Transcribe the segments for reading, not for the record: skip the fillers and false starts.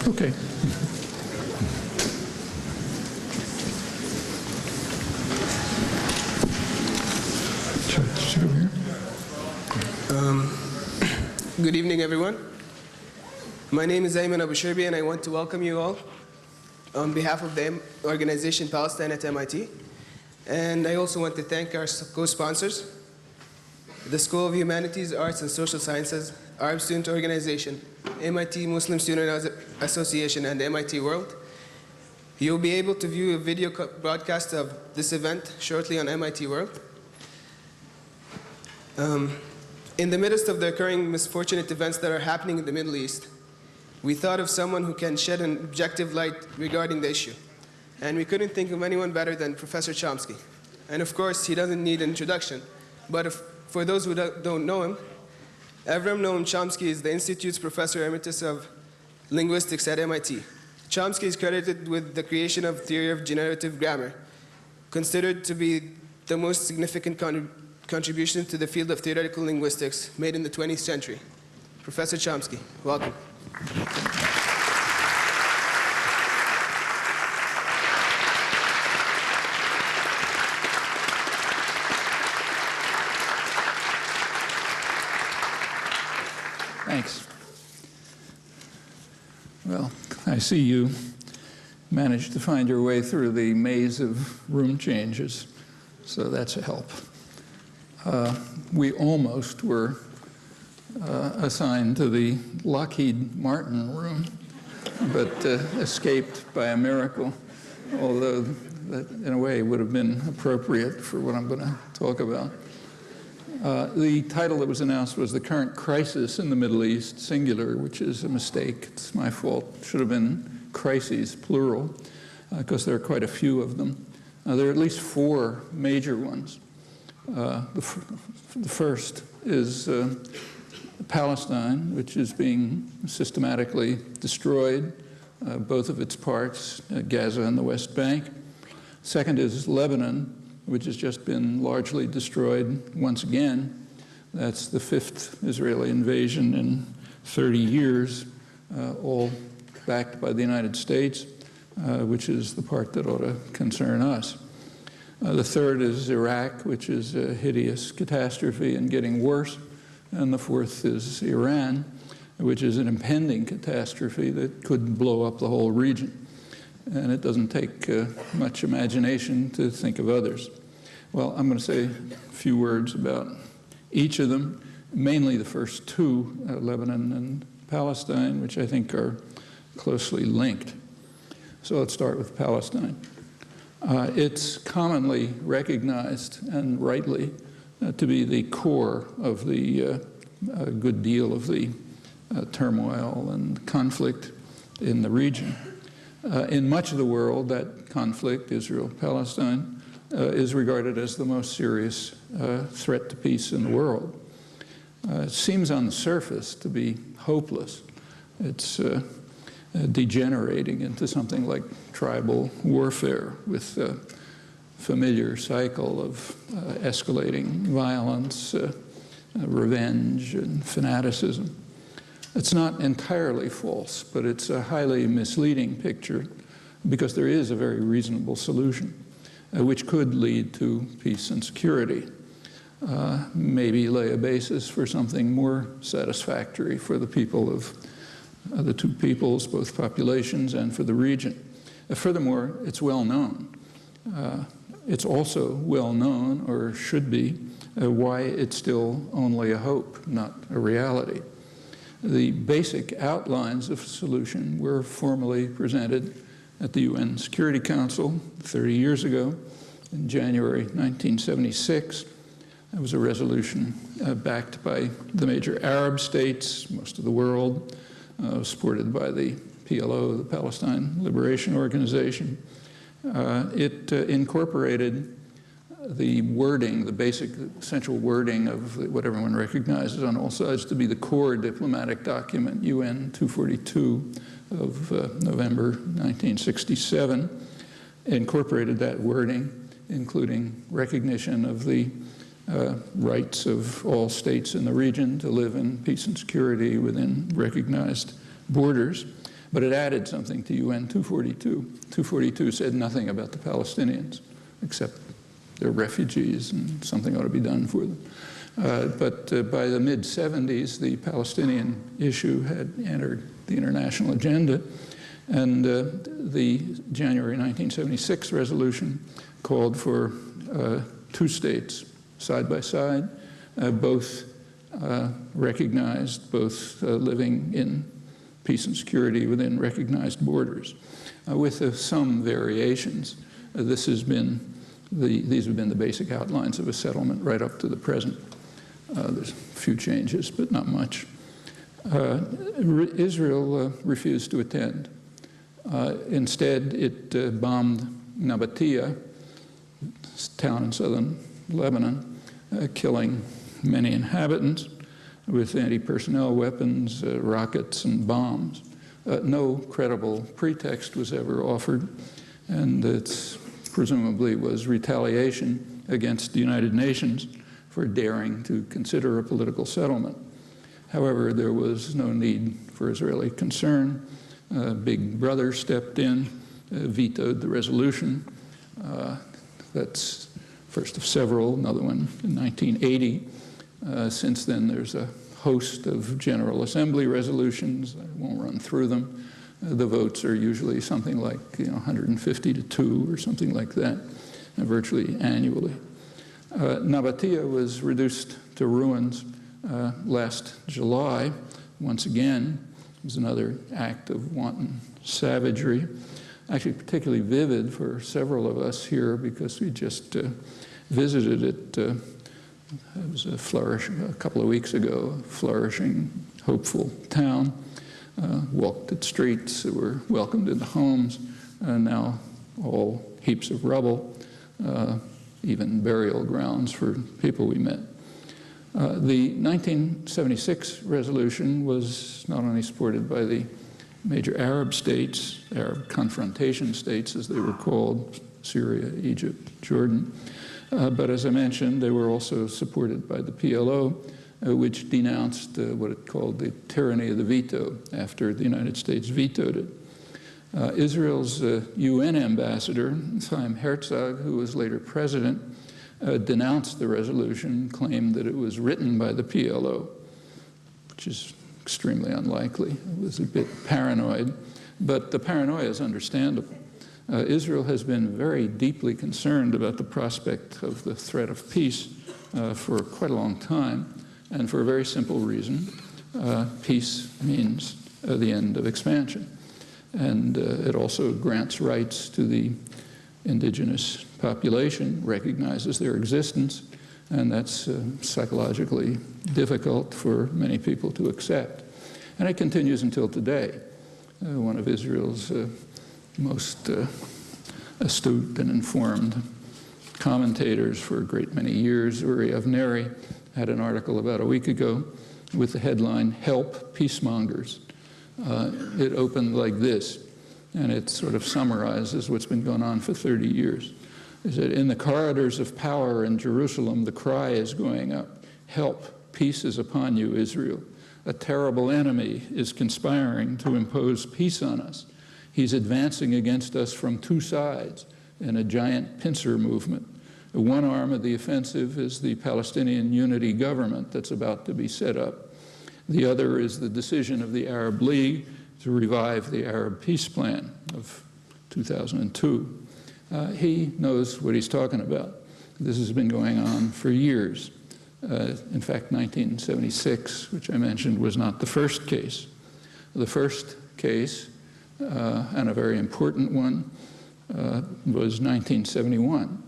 Okay. Good evening, everyone. My name is Ayman Abu-Shirbi, and I want to welcome you all on behalf of the organization Palestine at MIT. And I also want to thank our co-sponsors, the School of Humanities, Arts, and Social Sciences, Arab Student Organization, MIT Muslim Student Association, and MIT World. You'll be able to view a video broadcast of this event shortly on MIT World. In the midst of the occurring misfortunate events that are happening in the Middle East, we thought of someone who can shed an objective light regarding the issue. And we couldn't think of anyone better than Professor Chomsky. And of course, he doesn't need an introduction. But for those who don't know him, Noam Chomsky is the Institute's Professor Emeritus of linguistics at MIT. Chomsky is credited with the creation of theory of generative grammar, considered to be the most significant contribution to the field of theoretical linguistics made in the 20th century. Professor Chomsky, welcome. Thanks. Well, I see you managed to find your way through the maze of room changes, so that's a help. We almost were assigned to the Lockheed Martin room, but escaped by a miracle, although that, in a way, would have been appropriate for what I'm going to talk about. The title that was announced was The Current Crisis in the Middle East, singular, which is a mistake. It's my fault. It should have been crises, plural, because there are quite a few of them. There are at least 4 major ones. The first is Palestine, which is being systematically destroyed, both of its parts, Gaza and the West Bank. Second is Lebanon, which has just been largely destroyed once again. That's the 5th Israeli invasion in 30 years, all backed by the United States, which is the part that ought to concern us. The third is Iraq, which is a hideous catastrophe and getting worse. And the fourth is Iran, which is an impending catastrophe that could blow up the whole region. And it doesn't take much imagination to think of others. Well, I'm going to say a few words about each of them, mainly the first 2, Lebanon and Palestine, which I think are closely linked. So let's start with Palestine. It's commonly recognized, and rightly, to be the core of the good deal of the turmoil and conflict in the region. In much of the world, that conflict, Israel-Palestine, is regarded as the most serious threat to peace in the world. It seems on the surface to be hopeless. It's degenerating into something like tribal warfare with a familiar cycle of escalating violence, revenge, and fanaticism. It's not entirely false, but it's a highly misleading picture because there is a very reasonable solution which could lead to peace and security, maybe lay a basis for something more satisfactory for the people of the 2 peoples, both populations, and for the region. Furthermore, it's well known. It's also well known, or should be, why it's still only a hope, not a reality. The basic outlines of a solution were formally presented at the UN Security Council 30 years ago, in January 1976. It was a resolution backed by the major Arab states, most of the world, supported by the PLO, the Palestine Liberation Organization. It incorporated the wording, the basic central wording of what everyone recognizes on all sides to be the core diplomatic document, UN 242 of November 1967, incorporated that wording, including recognition of the rights of all states in the region to live in peace and security within recognized borders. But it added something to UN 242. 242 said nothing about the Palestinians, except they're refugees and something ought to be done for them. But by the mid-70s, the Palestinian issue had entered the international agenda, and the January 1976 resolution called for two states side by side, both recognized, both living in peace and security within recognized borders, with some variations. These have been the basic outlines of a settlement right up to the present. There's a few changes, but not much. Israel refused to attend. Instead, it bombed Nabatea, a town in southern Lebanon, killing many inhabitants with anti-personnel weapons, rockets, and bombs. No credible pretext was ever offered, and it presumably was retaliation against the United Nations for daring to consider a political settlement. However, there was no need for Israeli concern. Big Brother stepped in, vetoed the resolution. That's first of several, another one in 1980. Since then, there's a host of General Assembly resolutions. I won't run through them. The votes are usually something like 150 to 2 or something like that, virtually annually. Nabatea was reduced to ruins last July. Once again, it was another act of wanton savagery, actually particularly vivid for several of us here because we just visited it. It was a couple of weeks ago, a flourishing, hopeful town. Walked its streets, were welcomed into homes, now all heaps of rubble, even burial grounds for people we met. The 1976 resolution was not only supported by the major Arab states, Arab confrontation states as they were called, Syria, Egypt, Jordan, but as I mentioned, they were also supported by the PLO, which denounced what it called the tyranny of the veto after the United States vetoed it. Israel's UN ambassador, Chaim Herzog, who was later president, denounced the resolution, claimed that it was written by the PLO, which is extremely unlikely. It was a bit paranoid, but the paranoia is understandable. Israel has been very deeply concerned about the prospect of the threat of peace for quite a long time, and for a very simple reason. Peace means the end of expansion. And it also grants rights to the indigenous population, recognizes their existence, and that's psychologically difficult for many people to accept. And it continues until today. One of Israel's most astute and informed commentators for a great many years, Uri Avneri, had an article about a week ago with the headline, "Help Peacemongers." It opened like this, and it sort of summarizes what's been going on for 30 years. It said, "In the corridors of power in Jerusalem, the cry is going up, 'Help, peace is upon you, Israel. A terrible enemy is conspiring to impose peace on us. He's advancing against us from two sides in a giant pincer movement. One arm of the offensive is the Palestinian Unity Government that's about to be set up. The other is the decision of the Arab League to revive the Arab Peace Plan of 2002. He knows what he's talking about. This has been going on for years. In fact, 1976, which I mentioned, was not the first case. The first case, and a very important one, was 1971.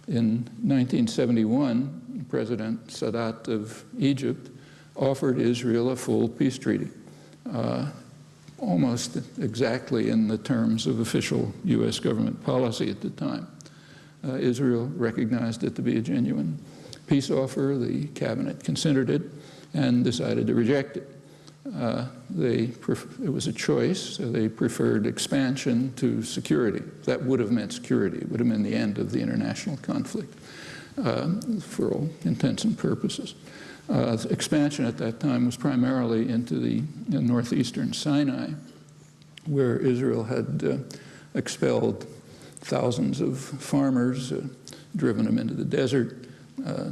In 1971, President Sadat of Egypt offered Israel a full peace treaty, almost exactly in the terms of official U.S. government policy at the time. Israel recognized it to be a genuine peace offer. The cabinet considered it and decided to reject it. It was a choice, so they preferred expansion to security. That would have meant security. It would have meant the end of the international conflict for all intents and purposes. Expansion at that time was primarily into the northeastern Sinai, where Israel had expelled thousands of farmers, driven them into the desert,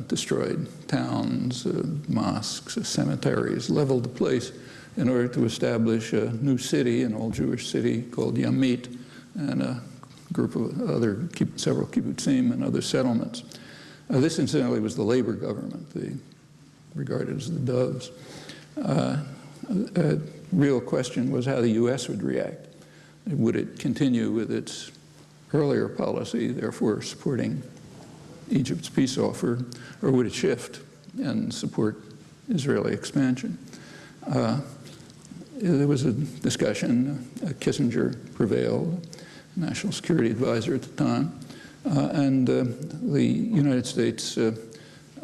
destroyed towns, mosques, cemeteries, leveled the place in order to establish a new city, an all-Jewish city called M.I.T, and a group of several kibbutzim and other settlements. This, incidentally, was the labor government, regarded as the doves. A real question was how the U.S. would react. Would it continue with its earlier policy, therefore supporting Egypt's peace offer, or would it shift and support Israeli expansion? There was a discussion. Kissinger prevailed, national security advisor at the time, and the United States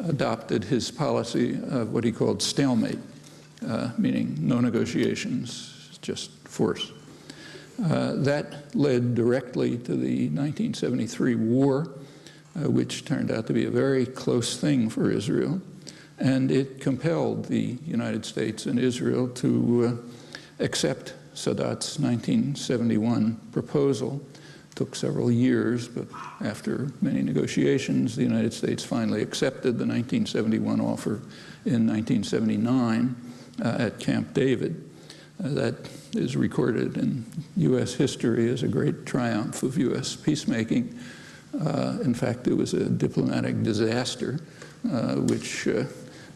adopted his policy of what he called stalemate, meaning no negotiations, just force. That led directly to the 1973 war, which turned out to be a very close thing for Israel, and it compelled the United States and Israel to accept Sadat's 1971 proposal. It took several years, but after many negotiations, the United States finally accepted the 1971 offer in 1979 at Camp David. That is recorded in U.S. history as a great triumph of U.S. peacemaking. In fact, it was a diplomatic disaster, which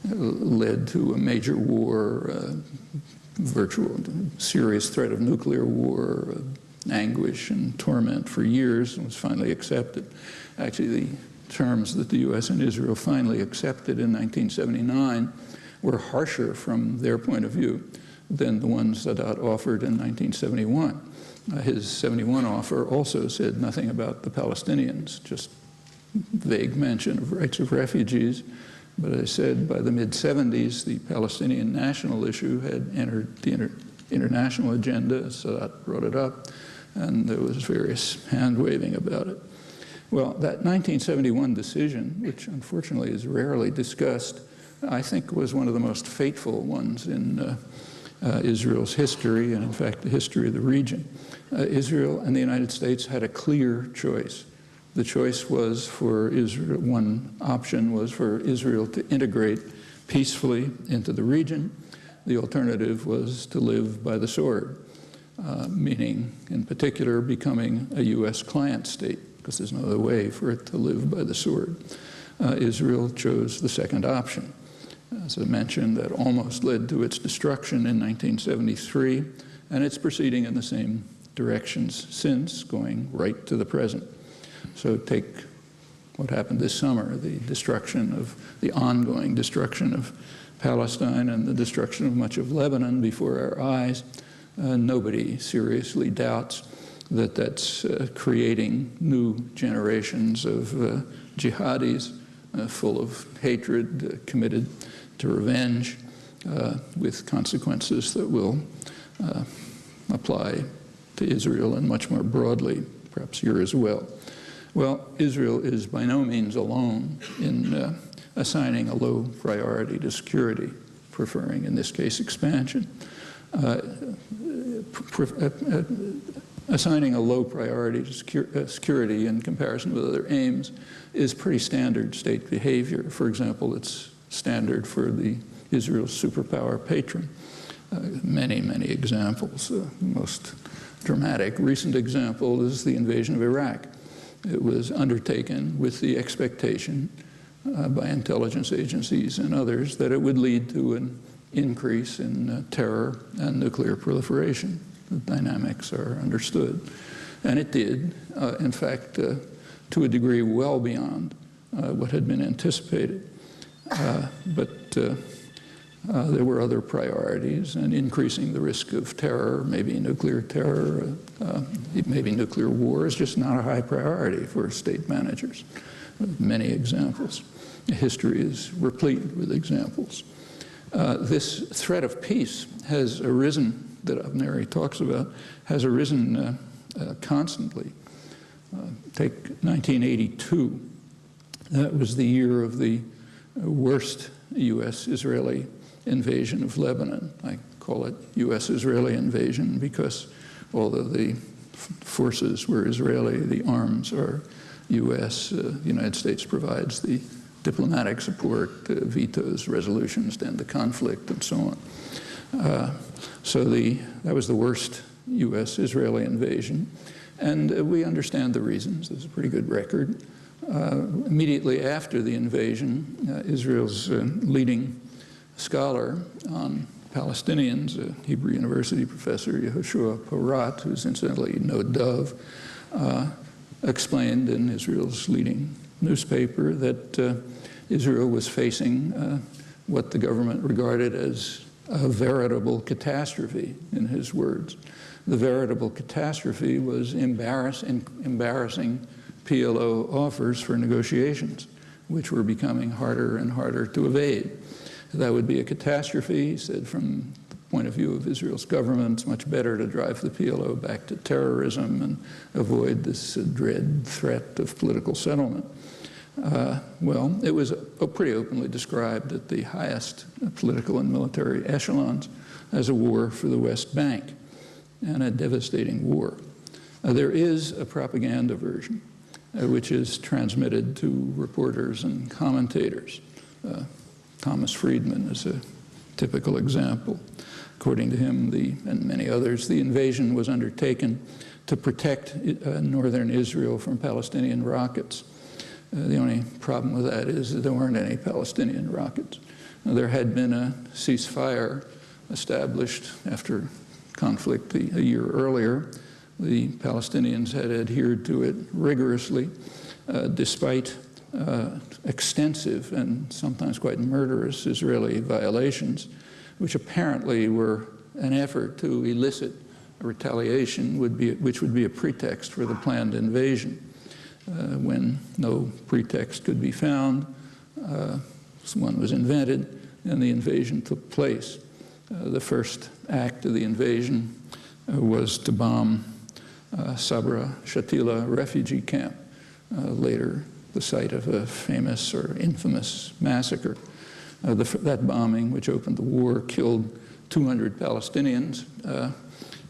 led to a major war, virtual serious threat of nuclear war, anguish and torment for years, and was finally accepted. Actually, the terms that the U.S. and Israel finally accepted in 1979 were harsher from their point of view than the ones Sadat offered in 1971. His 71 offer also said nothing about the Palestinians, just vague mention of rights of refugees. But as I said, by the mid-70s, the Palestinian national issue had entered the international agenda. Sadat brought it up, and there was various hand-waving about it. Well, that 1971 decision, which unfortunately is rarely discussed, I think was one of the most fateful ones in Israel's history, and in fact the history of the region. Israel and the United States had a clear choice. The choice was for Israel, one option was for Israel to integrate peacefully into the region. The alternative was to live by the sword, meaning in particular becoming a U.S. client state, because there's no other way for it to live by the sword. Israel chose the second option. As I mentioned, that almost led to its destruction in 1973, and it's proceeding in the same directions since, going right to the present. So take what happened this summer, the ongoing destruction of Palestine and the destruction of much of Lebanon before our eyes. Nobody seriously doubts that that's creating new generations of jihadis full of hatred, committed to revenge, with consequences that will apply to Israel and much more broadly, perhaps here as well. Well, Israel is by no means alone in assigning a low priority to security, preferring, in this case, expansion. Assigning a low priority to security in comparison with other aims is pretty standard state behavior. For example, it's standard for the Israel's superpower patron. Many, many examples. The most dramatic recent example is the invasion of Iraq. It was undertaken with the expectation by intelligence agencies and others that it would lead to an increase in terror and nuclear proliferation. The dynamics are understood. And it did, in fact, to a degree well beyond what had been anticipated. But there were other priorities, and increasing the risk of terror, maybe nuclear terror, maybe nuclear war, is just not a high priority for state managers. Many examples. History is replete with examples. This threat of peace has arisen, that Avneri talks about, has arisen constantly. Take 1982. That was the year of the worst U.S.-Israeli invasion of Lebanon. I call it U.S.-Israeli invasion because although the forces were Israeli, the arms are U.S. The United States provides the diplomatic support, vetoes resolutions to end the conflict, and so on. So that was the worst U.S.-Israeli invasion. And we understand the reasons. There's a pretty good record. Immediately after the invasion, Israel's leading scholar on Palestinians, a Hebrew University professor, Yehoshua Porat, who's incidentally no dove, explained in Israel's leading newspaper that Israel was facing what the government regarded as a veritable catastrophe, in his words. The veritable catastrophe was embarrassing PLO offers for negotiations, which were becoming harder and harder to evade. That would be a catastrophe, he said, from the point of view of Israel's government. It's much better to drive the PLO back to terrorism and avoid this dread threat of political settlement. Well, it was pretty openly described at the highest political and military echelons as a war for the West Bank, and a devastating war. There is a propaganda version, which is transmitted to reporters and commentators. Thomas Friedman is a typical example. According to him, and many others, the invasion was undertaken to protect northern Israel from Palestinian rockets. The only problem with that is that there weren't any Palestinian rockets. There had been a ceasefire established after conflict a year earlier. The Palestinians had adhered to it rigorously, despite extensive and sometimes quite murderous Israeli violations, which apparently were an effort to elicit a retaliation, which would be a pretext for the planned invasion. When no pretext could be found, one was invented, and the invasion took place. The first act of the invasion was to bomb Sabra Shatila refugee camp, later the site of a famous or infamous massacre. That bombing, which opened the war, killed 200 Palestinians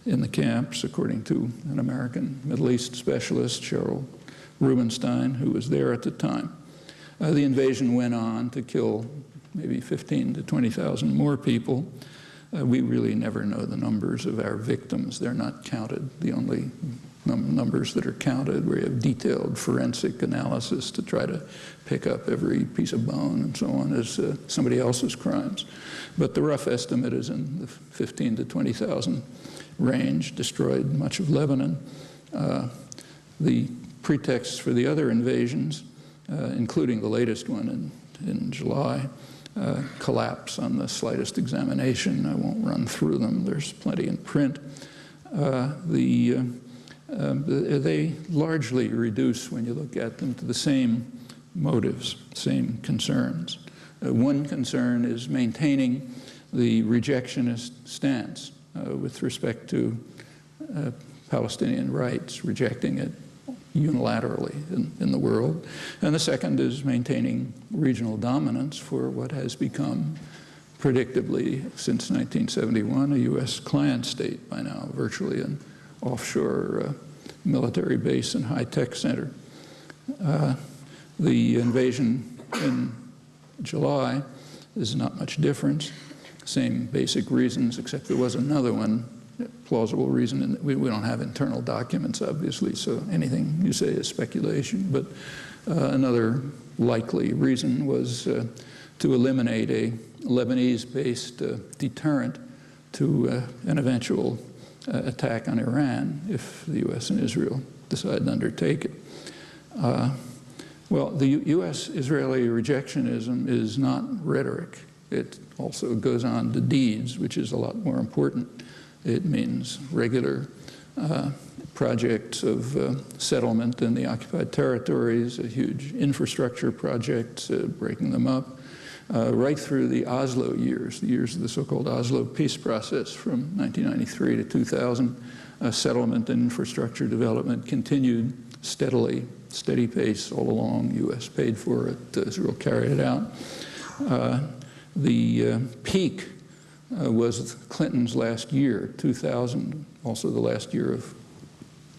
in the camps, according to an American Middle East specialist, Cheryl Rubenstein, who was there at the time. The invasion went on to kill maybe 15 to 20,000 more people. We really never know the numbers of our victims. They're not counted. The only numbers that are counted, where you have detailed forensic analysis to try to pick up every piece of bone and so on, is somebody else's crimes. But the rough estimate is in the 15 to 20,000 range, destroyed much of Lebanon. The pretexts for the other invasions, including the latest one in July, collapse on the slightest examination. I won't run through them. There's plenty in print. They largely reduce, when you look at them, to the same motives, same concerns. One concern is maintaining the rejectionist stance with respect to Palestinian rights, rejecting it unilaterally in the world. And the second is maintaining regional dominance for what has become, predictably, since 1971, a U.S. client state by now, virtually an offshore military base and high-tech center. The invasion in July is not much different. Same basic reasons, except there was another one, plausible reason, and we don't have internal documents, obviously, so anything you say is speculation. But another likely reason was to eliminate a Lebanese-based deterrent to an eventual attack on Iran if the U.S. and Israel decide to undertake it. Well, the U.S.-Israeli rejectionism is not rhetoric. It also goes on to deeds, which is a lot more important. It means regular projects of settlement in the occupied territories, huge infrastructure projects, breaking them up, right through the Oslo years, the years of the so-called Oslo peace process from 1993 to 2000. Settlement and infrastructure development continued steadily, steady pace all along. U.S. paid for it, Israel carried it out. The peak was Clinton's last year, 2000, also the last year of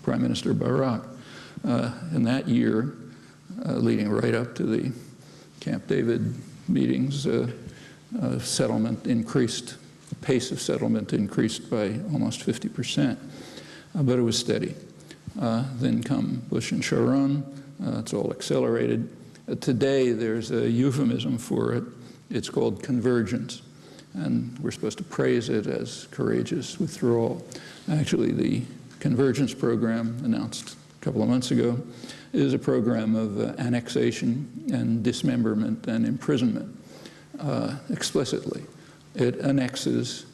Prime Minister Barack. In that year, leading right up to the Camp David meetings, settlement increased, the pace of settlement increased by almost 50%, but it was steady. Then come Bush and Sharon, it's all accelerated. Today, there's a euphemism for it. It's called convergence, and we're supposed to praise it as courageous withdrawal. Actually, the convergence program, announced a couple of months ago, is a program of annexation and dismemberment and imprisonment, explicitly. It annexes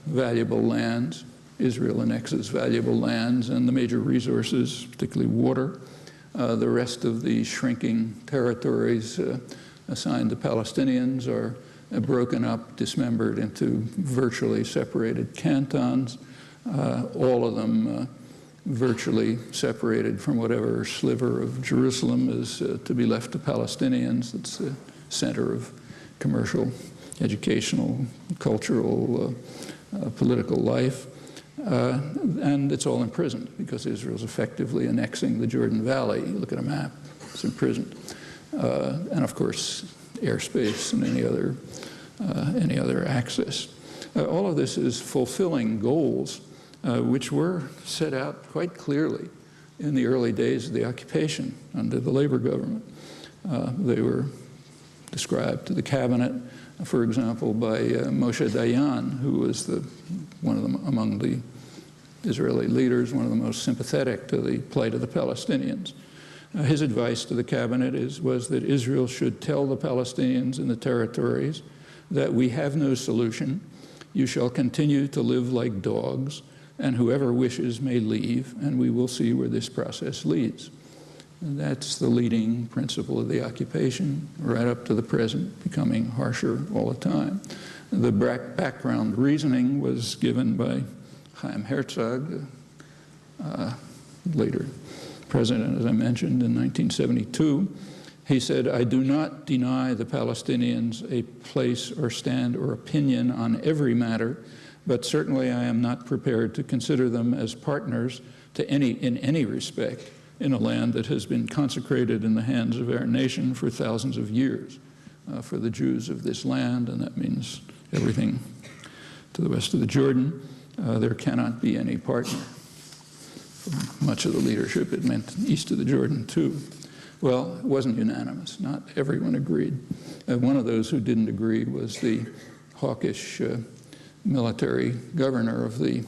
valuable lands. Israel annexes valuable lands and the major resources, particularly water. The rest of the shrinking territories assigned to Palestinians are broken up, dismembered into virtually separated cantons, all of them virtually separated from whatever sliver of Jerusalem is to be left to Palestinians. It's the center of commercial, educational, cultural, political life. And it's all imprisoned because Israel's effectively annexing the Jordan Valley. You look at a map, it's imprisoned. And of course, airspace and any other access. All of this is fulfilling goals which were set out quite clearly in the early days of the occupation under the labor government. They were described to the cabinet, for example, by Moshe Dayan, who was among the Israeli leaders, one of the most sympathetic to the plight of the Palestinians. His advice to the cabinet was that Israel should tell the Palestinians in the territories that we have no solution, you shall continue to live like dogs, and whoever wishes may leave, and we will see where this process leads. And that's the leading principle of the occupation, right up to the present, becoming harsher all the time. The background reasoning was given by Chaim Herzog, later president, as I mentioned, in 1972. He said, I do not deny the Palestinians a place or stand or opinion on every matter, but certainly I am not prepared to consider them as partners in any respect in a land that has been consecrated in the hands of our nation for thousands of years. For the Jews of this land, and that means everything to the west of the Jordan, there cannot be any partner. For much of the leadership, it meant east of the Jordan too. Well, it wasn't unanimous. Not everyone agreed. One of those who didn't agree was the hawkish military governor of the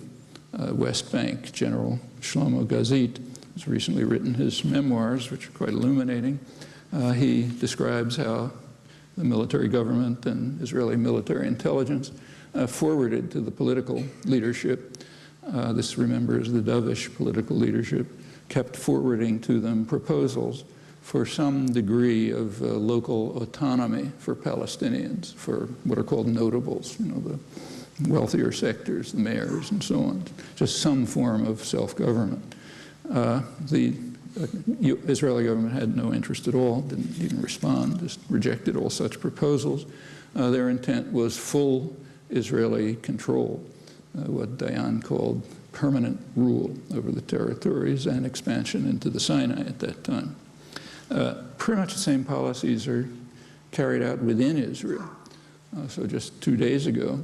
West Bank, General Shlomo Gazit, who's recently written his memoirs, which are quite illuminating. He describes how the military government and Israeli military intelligence forwarded to the political leadership. This, remember, is the dovish political leadership, kept forwarding to them proposals for some degree of local autonomy for Palestinians, for what are called notables, you know, the wealthier sectors, the mayors, and so on, just some form of self-government. The Israeli government had no interest at all, didn't even respond, just rejected all such proposals. Their intent was full Israeli control, what Dayan called permanent rule over the territories and expansion into the Sinai at that time. Pretty much the same policies are carried out within Israel. So just 2 days ago,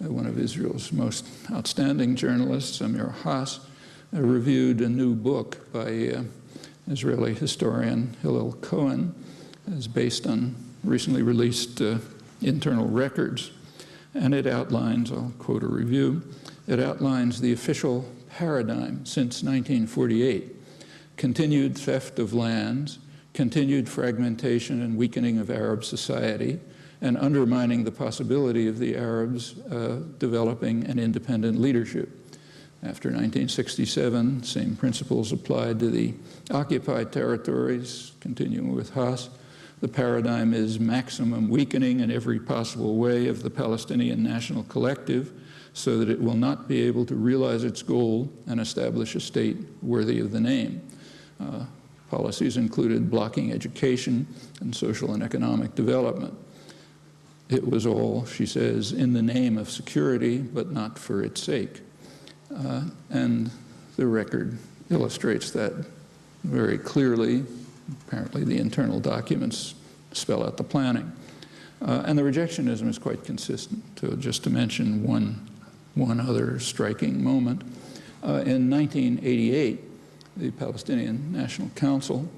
one of Israel's most outstanding journalists, Amir Haas, reviewed a new book by Israeli historian Hillel Cohen. It's based on recently released internal records. And it outlines, I'll quote a review, it outlines the official paradigm since 1948, continued theft of lands, continued fragmentation and weakening of Arab society, and undermining the possibility of the Arabs developing an independent leadership. After 1967, same principles applied to the occupied territories, continuing with Haas. The paradigm is maximum weakening in every possible way of the Palestinian national collective so that it will not be able to realize its goal and establish a state worthy of the name. Policies included blocking education and social and economic development. it was all, she says, in the name of security, but not for its sake. And the record illustrates that very clearly. Apparently, the internal documents spell out the planning. And the rejectionism is quite consistent, just to mention one other striking moment. In 1988, the Palestinian National Council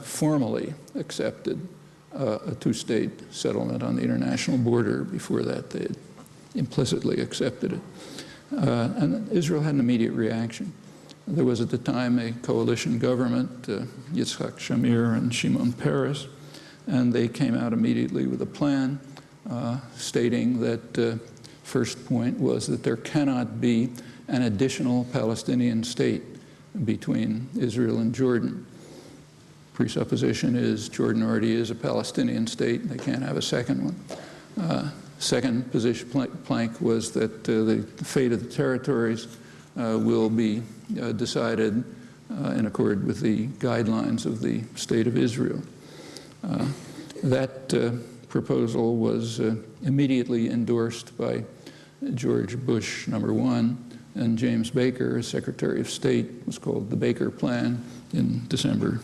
formally accepted a two-state settlement on the international border. Before that, they had implicitly accepted it. And Israel had an immediate reaction. There was at the time a coalition government, Yitzhak Shamir and Shimon Peres, and they came out immediately with a plan stating that first point was that there cannot be an additional Palestinian state between Israel and Jordan. Presupposition is Jordan already is a Palestinian state, and they can't have a second one. Second position plank was that the fate of the territories will be decided in accord with the guidelines of the State of Israel. That proposal was immediately endorsed by George Bush #1 and James Baker, as Secretary of State. It was called the Baker Plan in December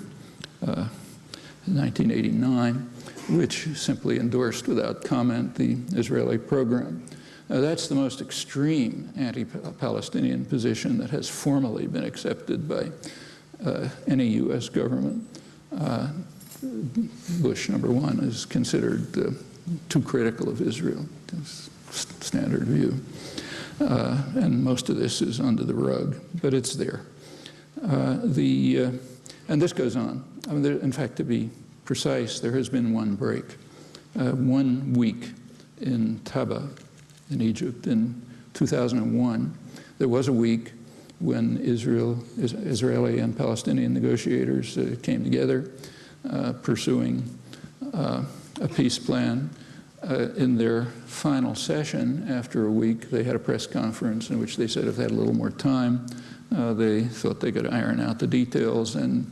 1989, which simply endorsed without comment the Israeli program. That's the most extreme anti-Palestinian position that has formally been accepted by any U.S. government. Bush #1 is considered too critical of Israel, standard view. And most of this is under the rug, but it's there. And this goes on. I mean, in fact, to be precise, there has been one break. 1 week in Taba, in Egypt, in 2001, there was a week when Israeli and Palestinian negotiators came together, pursuing a peace plan. In their final session, after a week, they had a press conference in which they said if they had a little more time, they thought they could iron out the details and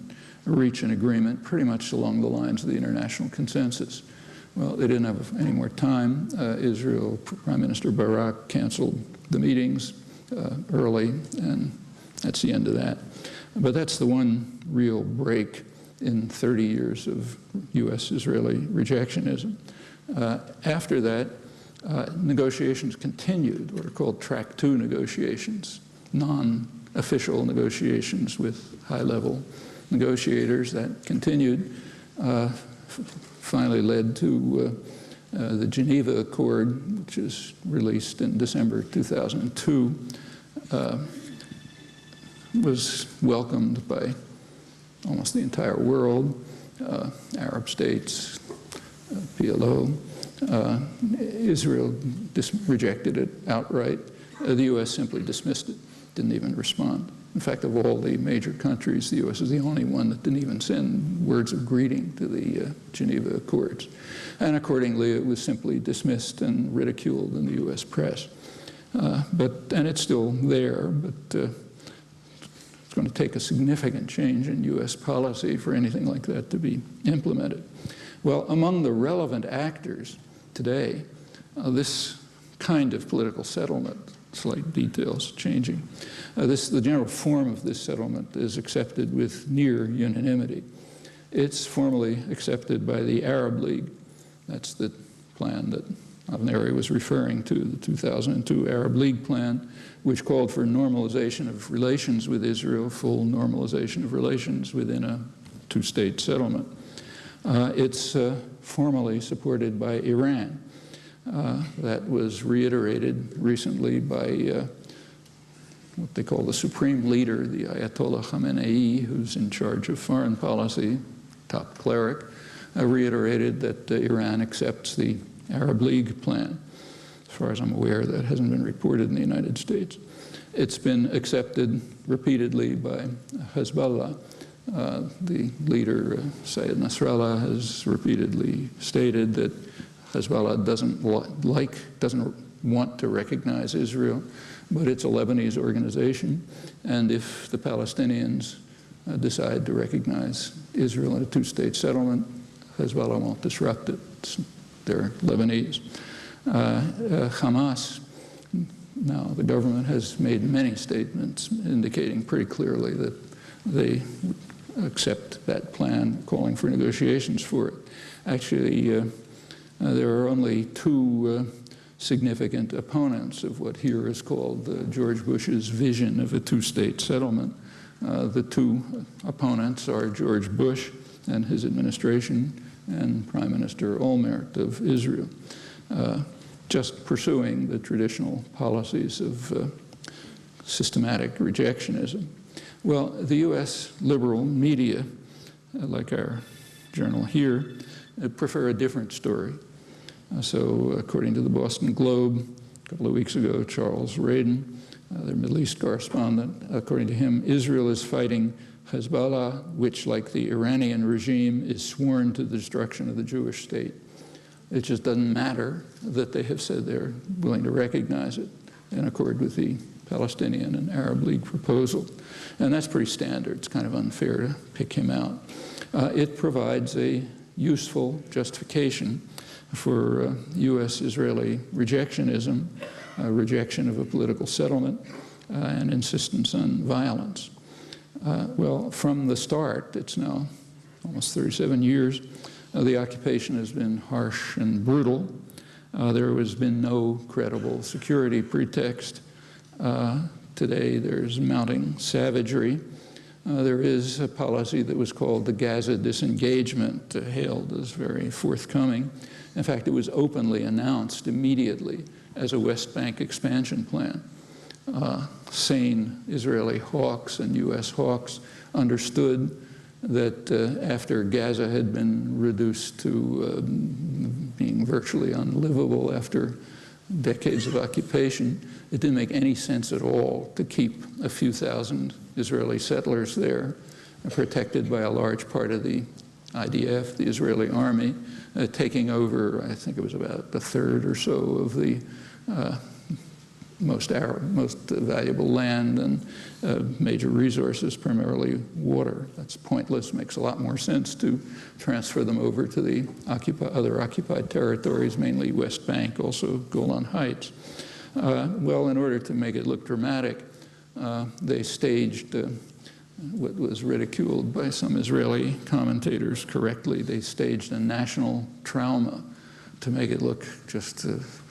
reach an agreement pretty much along the lines of the international consensus. Well, they didn't have any more time. Israel, Prime Minister Barak canceled the meetings early, and that's the end of that. But that's the one real break in 30 years of U.S.-Israeli rejectionism. After that, negotiations continued, what are called Track 2 negotiations, non-official negotiations with high-level negotiators. That continued, finally led to the Geneva Accord, which is released in December 2002, was welcomed by almost the entire world, Arab states, PLO. Israel rejected it outright. The U.S. simply dismissed it, didn't even respond. In fact, of all the major countries, the U.S. is the only one that didn't even send words of greeting to the Geneva Accords. And accordingly, it was simply dismissed and ridiculed in the U.S. press. And it's still there, but it's going to take a significant change in U.S. policy for anything like that to be implemented. Well, among the relevant actors today, this kind of political settlement, slight details changing, the general form of this settlement is accepted with near unanimity. It's formally accepted by the Arab League. That's the plan that Avneri was referring to, the 2002 Arab League plan, which called for normalization of relations with Israel, full normalization of relations within a two-state settlement. It's formally supported by Iran. That was reiterated recently by what they call the supreme leader, the Ayatollah Khamenei, who's in charge of foreign policy, top cleric, reiterated that Iran accepts the Arab League plan. As far as I'm aware, that hasn't been reported in the United States. It's been accepted repeatedly by Hezbollah. The leader, Sayed Nasrallah, has repeatedly stated that Hezbollah doesn't want to recognize Israel, but it's a Lebanese organization, and if the Palestinians decide to recognize Israel in a two-state settlement, Hezbollah won't disrupt it. It's they're Lebanese. Hamas, now the government has made many statements indicating pretty clearly that they accept that plan, calling for negotiations for it. Actually, there are only two significant opponents of what here is called George Bush's vision of a two-state settlement. The two opponents are George Bush and his administration and Prime Minister Olmert of Israel, just pursuing the traditional policies of systematic rejectionism. Well, the U.S. liberal media, like our journal here, prefer a different story. So according to the Boston Globe, a couple of weeks ago, Charles Radin, their Middle East correspondent, according to him, Israel is fighting Hezbollah, which, like the Iranian regime, is sworn to the destruction of the Jewish state. It just doesn't matter that they have said they're willing to recognize it in accord with the Palestinian and Arab League proposal. And that's pretty standard. It's kind of unfair to pick him out. It provides a useful justification for U.S.-Israeli rejectionism, rejection of a political settlement, and insistence on violence. Well, from the start, it's now almost 37 years, the occupation has been harsh and brutal. There has been no credible security pretext. Today, there's mounting savagery. There is a policy that was called the Gaza disengagement, hailed as very forthcoming. In fact, it was openly announced immediately as a West Bank expansion plan. Sane Israeli hawks and U.S. hawks understood that after Gaza had been reduced to being virtually unlivable after decades of occupation, it didn't make any sense at all to keep a few thousand Israeli settlers there, protected by a large part of the IDF, the Israeli army, taking over, I think it was about a third or so of the most valuable land and major resources, primarily water. That's pointless. Makes a lot more sense to transfer them over to the other occupied territories, mainly West Bank, also Golan Heights. Well, in order to make it look dramatic, they staged what was ridiculed by some Israeli commentators correctly. They staged a national trauma to make it look just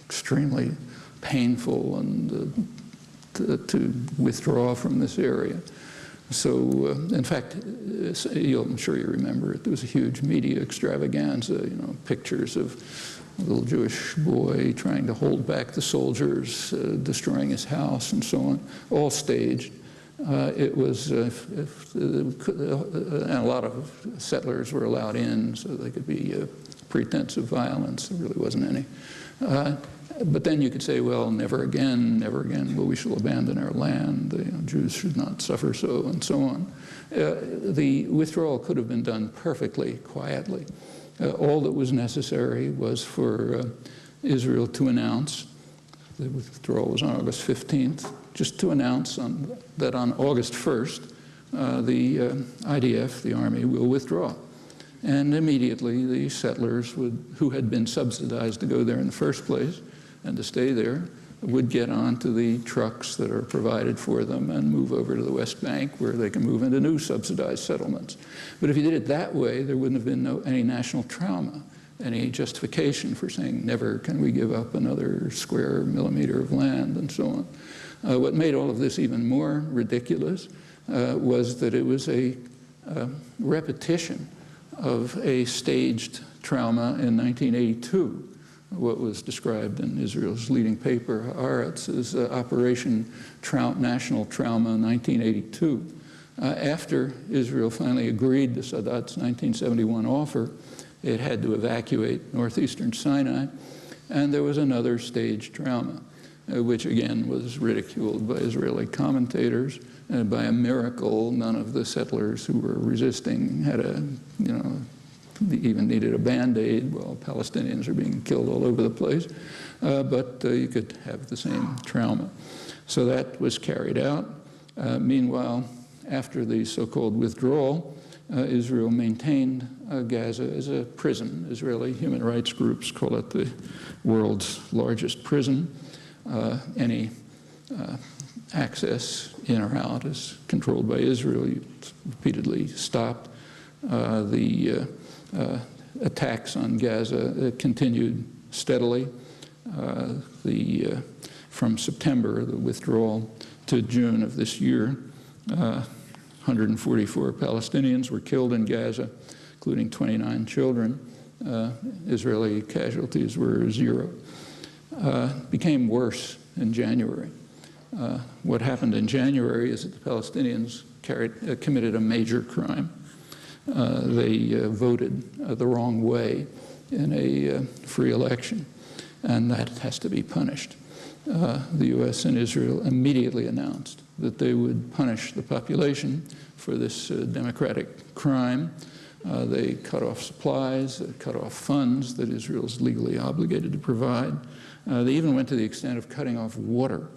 extremely painful and to withdraw from this area. So, in fact, I'm sure you remember it, there was a huge media extravaganza, pictures of a little Jewish boy trying to hold back the soldiers, destroying his house and so on, all staged. It was, and a lot of settlers were allowed in so they could be pretense of violence. There really wasn't any. But then you could say, well, never again, well, we shall abandon our land, Jews should not suffer so, and so on. The withdrawal could have been done perfectly quietly. All that was necessary was for Israel to announce, the withdrawal was on August 15th, just to announce that on August 1st, the IDF, the army, will withdraw. And immediately the settlers who had been subsidized to go there in the first place and to stay there would get onto the trucks that are provided for them and move over to the West Bank where they can move into new subsidized settlements. But if you did it that way, there wouldn't have been any national trauma, any justification for saying never can we give up another square millimeter of land and so on. What made all of this even more ridiculous was that it was a repetition of a staged trauma in 1982. What was described in Israel's leading paper, Haaretz, as Operation National Trauma 1982. After Israel finally agreed to Sadat's 1971 offer, it had to evacuate northeastern Sinai, and there was another staged trauma, which again was ridiculed by Israeli commentators. And by a miracle, none of the settlers who were resisting had even needed a Band-Aid while Palestinians are being killed all over the place. But you could have the same trauma. So that was carried out. Meanwhile, after the so-called withdrawal, Israel maintained Gaza as a prison. Israeli human rights groups call it the world's largest prison. Any access in or out is controlled by Israel. It's repeatedly stopped. The attacks on Gaza continued steadily. From September, the withdrawal, to June of this year, 144 Palestinians were killed in Gaza, including 29 children. Israeli casualties were 0. Became worse in January. What happened in January is that the Palestinians committed a major crime. They voted the wrong way in a free election, and that has to be punished. The U.S. and Israel immediately announced that they would punish the population for this democratic crime. They cut off supplies, they cut off funds that Israel is legally obligated to provide. They even went to the extent of cutting off water,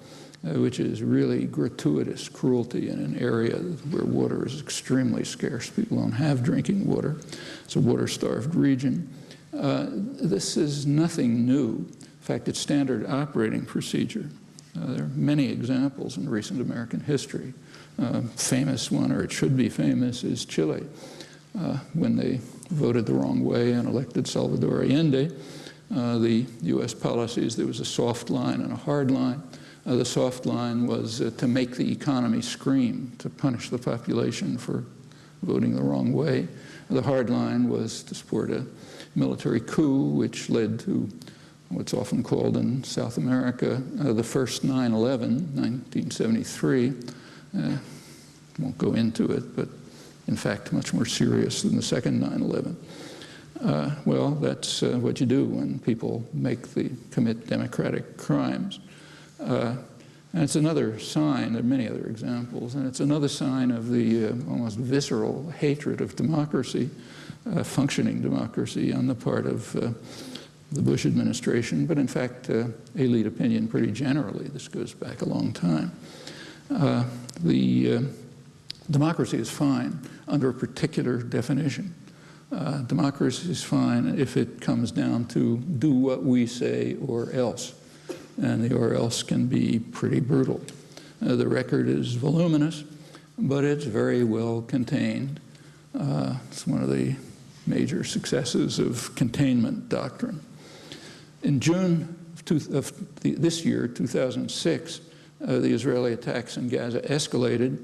which is really gratuitous cruelty in an area where water is extremely scarce. People don't have drinking water. It's a water-starved region. This is nothing new. In fact, it's standard operating procedure. There are many examples in recent American history. Famous one, or it should be famous, is Chile. When they voted the wrong way and elected Salvador Allende, the U.S. policies, there was a soft line and a hard line. The soft line was to make the economy scream, to punish the population for voting the wrong way. The hard line was to support a military coup, which led to what's often called in South America the first 9/11, 1973. Won't go into it, but in fact much more serious than the second 9/11. Well, that's what you do when people commit democratic crimes. And it's another sign, there are many other examples, and it's another sign of the almost visceral hatred of democracy, functioning democracy on the part of the Bush administration, but in fact, elite opinion pretty generally. This goes back a long time. Democracy is fine under a particular definition. Democracy is fine if it comes down to do what we say or else. And the or else can be pretty brutal. The record is voluminous, but it's very well contained. It's one of the major successes of containment doctrine. In June of this year, 2006, the Israeli attacks in Gaza escalated.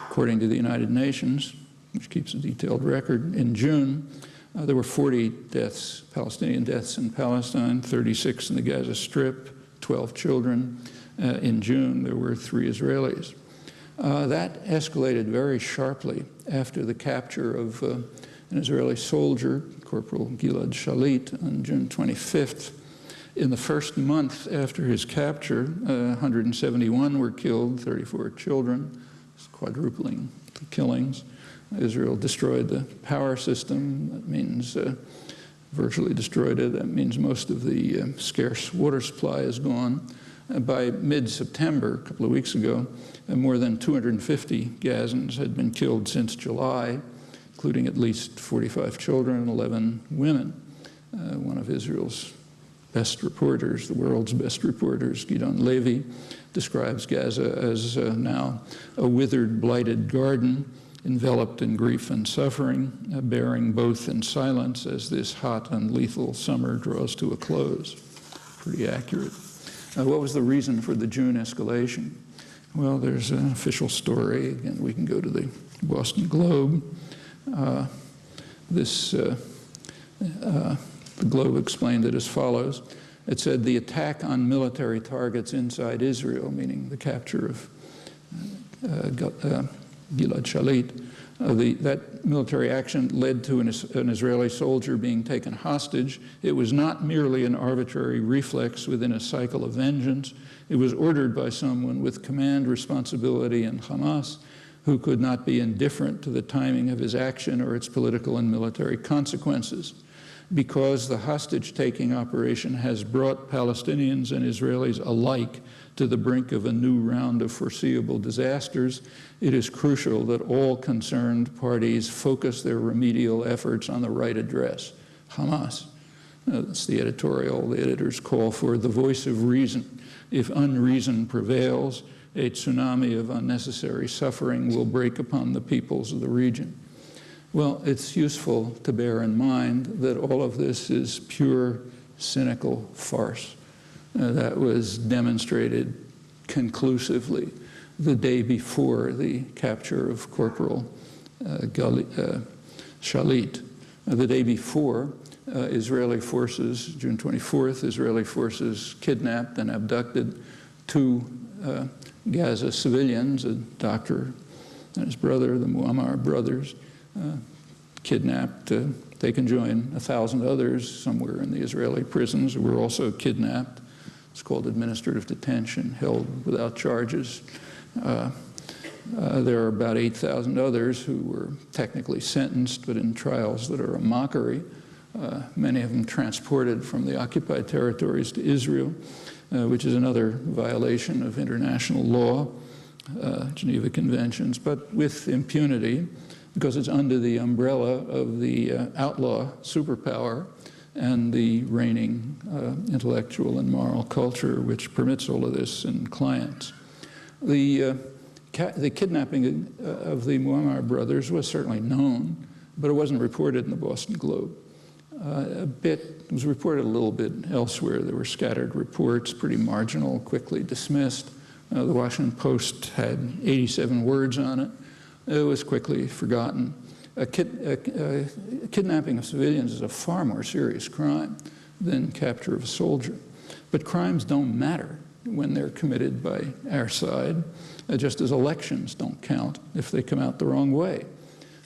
According to the United Nations, which keeps a detailed record, in June, there were 40 deaths, Palestinian deaths in Palestine, 36 in the Gaza Strip, 12 children. In June, there were 3 Israelis. That escalated very sharply after the capture of an Israeli soldier, Corporal Gilad Shalit, on June 25th. In the first month after his capture, 171 were killed, 34 children, quadrupling the killings. Israel destroyed the power system. That means virtually destroyed it. That means most of the scarce water supply is gone. By mid-September, a couple of weeks ago, more than 250 Gazans had been killed since July, including at least 45 children and 11 women. One of Israel's best reporters, the world's best reporters, Gidon Levy, describes Gaza as now a withered, blighted garden, enveloped in grief and suffering, bearing both in silence as this hot and lethal summer draws to a close. Pretty accurate. What was the reason for the June escalation? Well, there's an official story. Again, we can go to the Boston Globe. The Globe explained it as follows. It said the attack on military targets inside Israel, meaning the capture of Gilad Shalit, that military action led to an Israeli soldier being taken hostage. It was not merely an arbitrary reflex within a cycle of vengeance. It was ordered by someone with command responsibility in Hamas who could not be indifferent to the timing of his action or its political and military consequences. because the hostage-taking operation has brought Palestinians and Israelis alike to the brink of a new round of foreseeable disasters, it is crucial that all concerned parties focus their remedial efforts on the right address, Hamas. That's the editorial. The editors call for the voice of reason. If unreason prevails, a tsunami of unnecessary suffering will break upon the peoples of the region. Well, it's useful to bear in mind that all of this is pure, cynical farce. That was demonstrated conclusively the day before the capture of Corporal Shalit. The day before, Israeli forces, June 24th, Israeli forces kidnapped and abducted two Gaza civilians, a doctor and his brother, the Muammar brothers, kidnapped. They can join 1,000 others somewhere in the Israeli prisons who were also kidnapped. It's called administrative detention, held without charges. There are about 8,000 others who were technically sentenced, but in trials that are a mockery. Many of them transported from the occupied territories to Israel, which is another violation of international law, Geneva Conventions, but with impunity, because it's under the umbrella of the outlaw superpower and the reigning intellectual and moral culture which permits all of this in clients. The kidnapping of the Muammar brothers was certainly known, but it wasn't reported in the Boston Globe. It was reported a little bit elsewhere. There were scattered reports, pretty marginal, quickly dismissed. The Washington Post had 87 words on it. It was quickly forgotten. Kidnapping of civilians is a far more serious crime than capture of a soldier. But crimes don't matter when they're committed by our side, just as elections don't count if they come out the wrong way.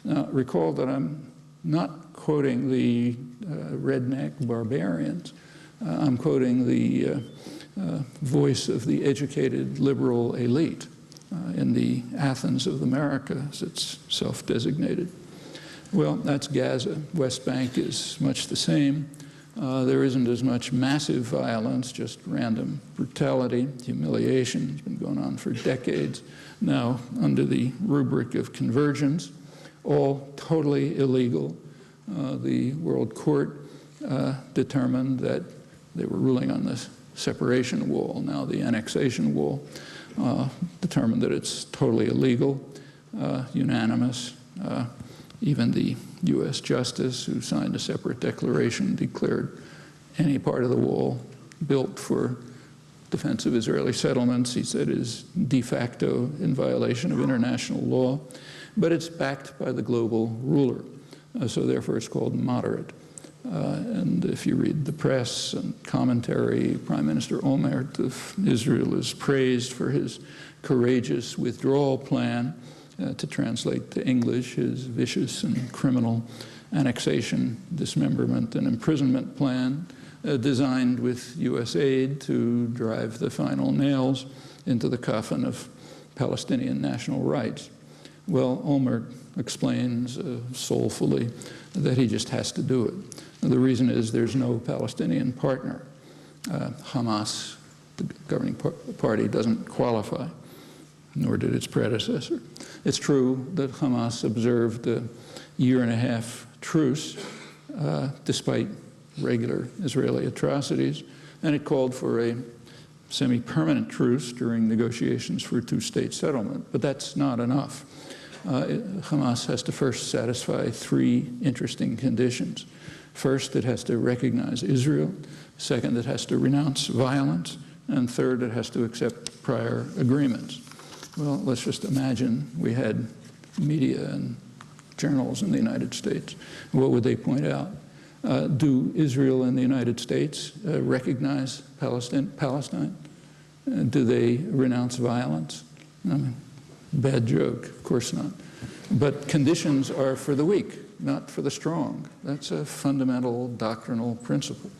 Now, recall that I'm not quoting the redneck barbarians. I'm quoting the voice of the educated liberal elite in the Athens of America, as it's self-designated. Well, that's Gaza. West Bank is much the same. There isn't as much massive violence, just random brutality, humiliation. It's been going on for decades. Now, under the rubric of convergence, all totally illegal. The World Court determined that they were ruling on this separation wall, now the annexation wall, determined that it's totally illegal, unanimous. Even the U.S. Justice, who signed a separate declaration, declared any part of the wall built for defense of Israeli settlements, he said, is de facto in violation of international law. But it's backed by the global ruler, so therefore it's called moderate. And if you read the press and commentary, Prime Minister Olmert of Israel is praised for his courageous withdrawal plan, to translate to English, his vicious and criminal annexation, dismemberment, and imprisonment plan, designed with U.S. aid to drive the final nails into the coffin of Palestinian national rights. Well, Olmert explains soulfully that he just has to do it. And the reason is there's no Palestinian partner. Hamas, the governing party, doesn't qualify, nor did its predecessor. It's true that Hamas observed a year-and-a-half truce despite regular Israeli atrocities, and it called for a semi-permanent truce during negotiations for a two-state settlement. But that's not enough. Hamas has to first satisfy three interesting conditions. First, it has to recognize Israel. Second, it has to renounce violence. And third, it has to accept prior agreements. Well, let's just imagine we had media and journals in the United States. What would they point out? Do Israel and the United States recognize Palestine? Do they renounce violence? I mean, bad joke, of course not. But conditions are for the weak, not for the strong. That's a fundamental doctrinal principle.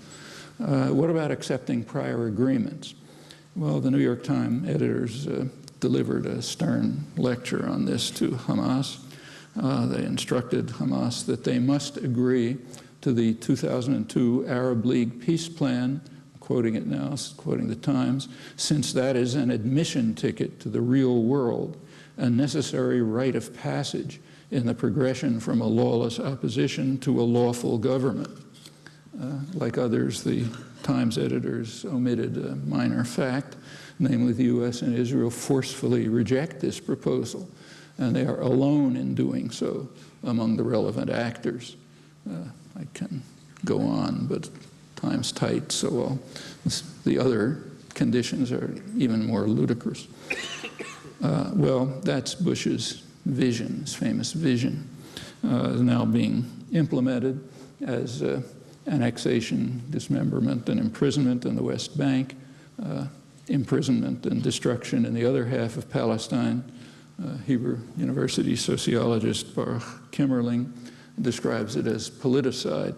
What about accepting prior agreements? Well, the New York Times editors delivered a stern lecture on this to Hamas. They instructed Hamas that they must agree to the 2002 Arab League peace plan, quoting it now, quoting the Times, since that is an admission ticket to the real world, a necessary rite of passage in the progression from a lawless opposition to a lawful government. Like others, the Times editors omitted a minor fact, namely the U.S. and Israel forcefully reject this proposal, and they are alone in doing so among the relevant actors. I can go on, but time's tight, so the other conditions are even more ludicrous. Well, that's Bush's vision, his famous vision, is now being implemented as annexation, dismemberment, and imprisonment in the West Bank, imprisonment and destruction in the other half of Palestine. Hebrew University sociologist Baruch Kimmerling describes it as politicide,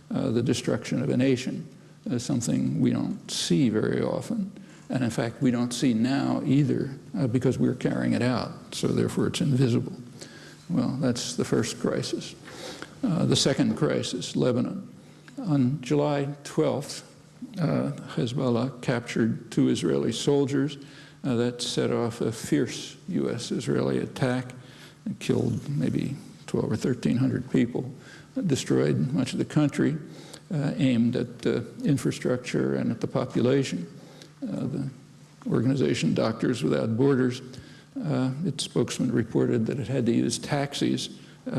the destruction of a nation, as something we don't see very often. And in fact, we don't see now either because we're carrying it out, so therefore it's invisible. Well, that's the first crisis. The second crisis, Lebanon. On July 12th, Hezbollah captured 2 Israeli soldiers. That set off a fierce U.S.-Israeli attack and killed maybe 1,200 or 1,300 people, destroyed much of the country, aimed at infrastructure and at the population. The organization Doctors Without Borders, its spokesman reported that it had to use taxis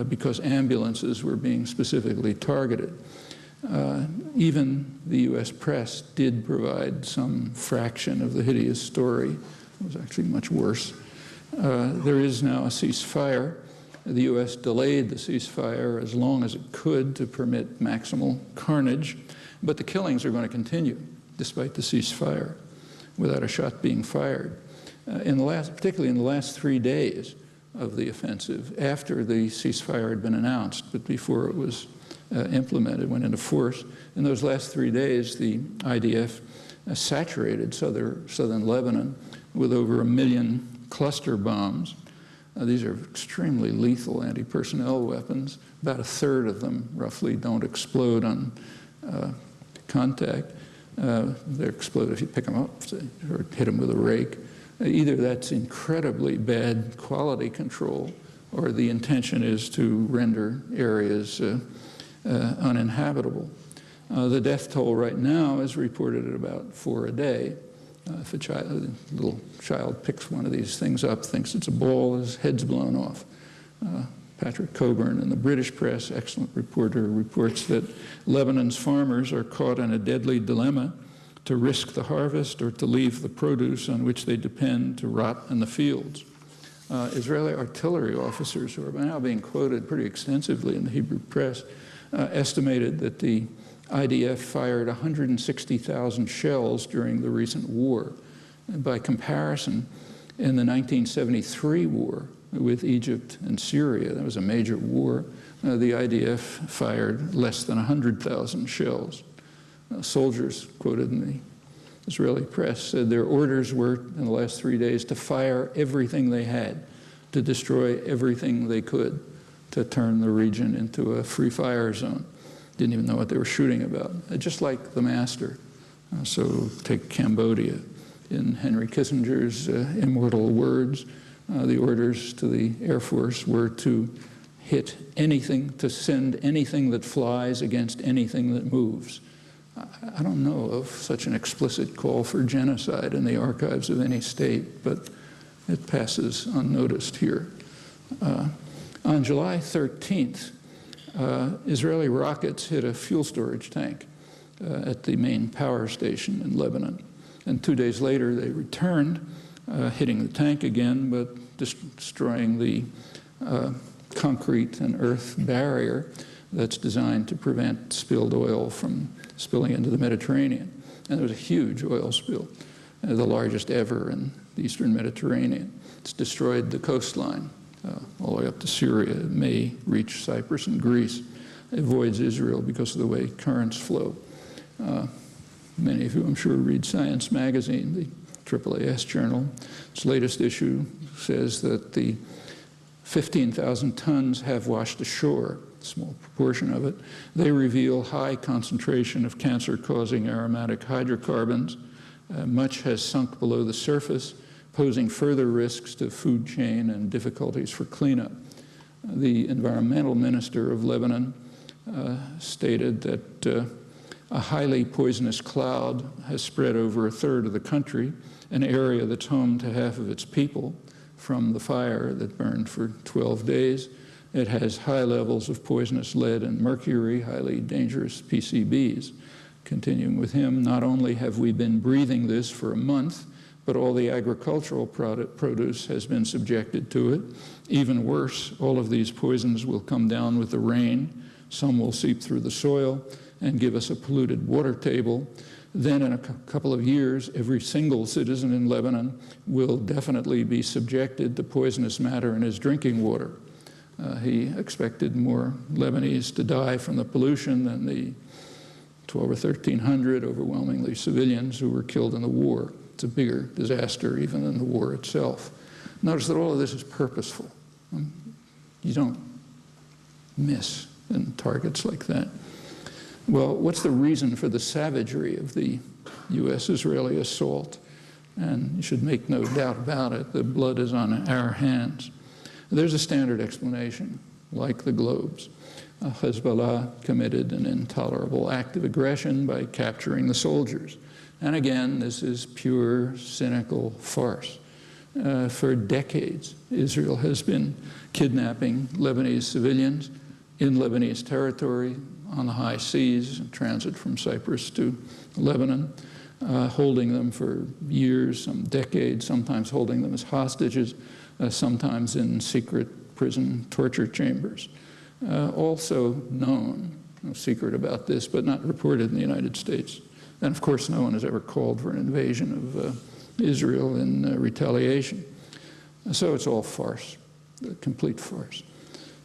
because ambulances were being specifically targeted. Even the U.S. press did provide some fraction of the hideous story. It was actually much worse. There is now a ceasefire. The U.S. delayed the ceasefire as long as it could to permit maximal carnage, but the killings are going to continue despite the ceasefire without a shot being fired. Particularly in the last 3 days of the offensive, after the ceasefire had been announced, but before it was implemented, went into force. In those last 3 days, the IDF saturated southern Lebanon with over 1 million cluster bombs. These are extremely lethal anti-personnel weapons. About 1/3 of them, roughly, don't explode on contact. They explode if you pick them up or hit them with a rake. Either that's incredibly bad quality control, or the intention is to render areas uninhabitable. The death toll right now is reported at about 4 a day. If a little child picks one of these things up, thinks it's a ball, his head's blown off. Patrick Coburn in the British press, excellent reporter, reports that Lebanon's farmers are caught in a deadly dilemma to risk the harvest or to leave the produce on which they depend to rot in the fields. Israeli artillery officers, who are now being quoted pretty extensively in the Hebrew press, estimated that the IDF fired 160,000 shells during the recent war. And by comparison, in the 1973 war with Egypt and Syria, that was a major war, the IDF fired less than 100,000 shells. Soldiers quoted in the Israeli press said their orders were, in the last 3 days, to fire everything they had, to destroy everything they could, to turn the region into a free fire zone. Didn't even know what they were shooting about, just like the master. So take Cambodia. In Henry Kissinger's immortal words, the orders to the Air Force were to hit anything, to send anything that flies against anything that moves. I don't know of such an explicit call for genocide in the archives of any state, but it passes unnoticed here. On July 13th, Israeli rockets hit a fuel storage tank at the main power station in Lebanon. And 2 days later, they returned, hitting the tank again, but destroying the concrete and earth barrier that's designed to prevent spilled oil from spilling into the Mediterranean. And there was a huge oil spill, the largest ever in the Eastern Mediterranean. It's destroyed the coastline all the way up to Syria. It may reach Cyprus and Greece. It avoids Israel because of the way currents flow. Many of you, I'm sure, read Science magazine, the AAAS journal. Its latest issue says that the 15,000 tons have washed ashore, a small proportion of it. They reveal high concentration of cancer-causing aromatic hydrocarbons. Much has sunk below the surface, posing further risks to food chain and difficulties for cleanup. The environmental minister of Lebanon stated that a highly poisonous cloud has spread over a third of the country, an area that's home to half of its people, from the fire that burned for 12 days. It has high levels of poisonous lead and mercury, highly dangerous PCBs. Continuing with him, not only have we been breathing this for a month, but all the agricultural produce has been subjected to it. Even worse, all of these poisons will come down with the rain. Some will seep through the soil and give us a polluted water table. Then in a couple of years, every single citizen in Lebanon will definitely be subjected to poisonous matter in his drinking water. He expected more Lebanese to die from the pollution than the 1,200 or 1,300 overwhelmingly civilians who were killed in the war. It's a bigger disaster even than the war itself. Notice that all of this is purposeful. You don't miss in targets like that. Well, what's the reason for the savagery of the U.S.-Israeli assault? And you should make no doubt about it, the blood is on our hands. There's a standard explanation, like the globes. Hezbollah committed an intolerable act of aggression by capturing the soldiers. And again, this is pure, cynical farce. For decades, Israel has been kidnapping Lebanese civilians in Lebanese territory, on the high seas, in transit from Cyprus to Lebanon, holding them for years, some decades, sometimes holding them as hostages, sometimes in secret prison torture chambers. Also known, no secret about this, but not reported in the United States. And of course, no one has ever called for an invasion of Israel in retaliation. So it's all farce, a complete farce.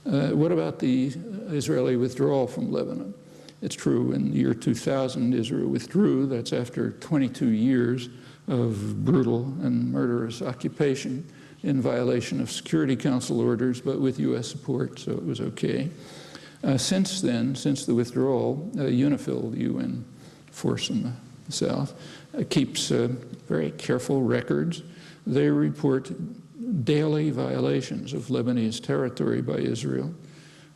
What about the Israeli withdrawal from Lebanon? It's true, in the year 2000, Israel withdrew. That's after 22 years of brutal and murderous occupation in violation of Security Council orders, but with U.S. support, so it was okay. Since then, since the withdrawal, UNIFIL, the UN force in the south, keeps very careful records. They report daily violations of Lebanese territory by Israel.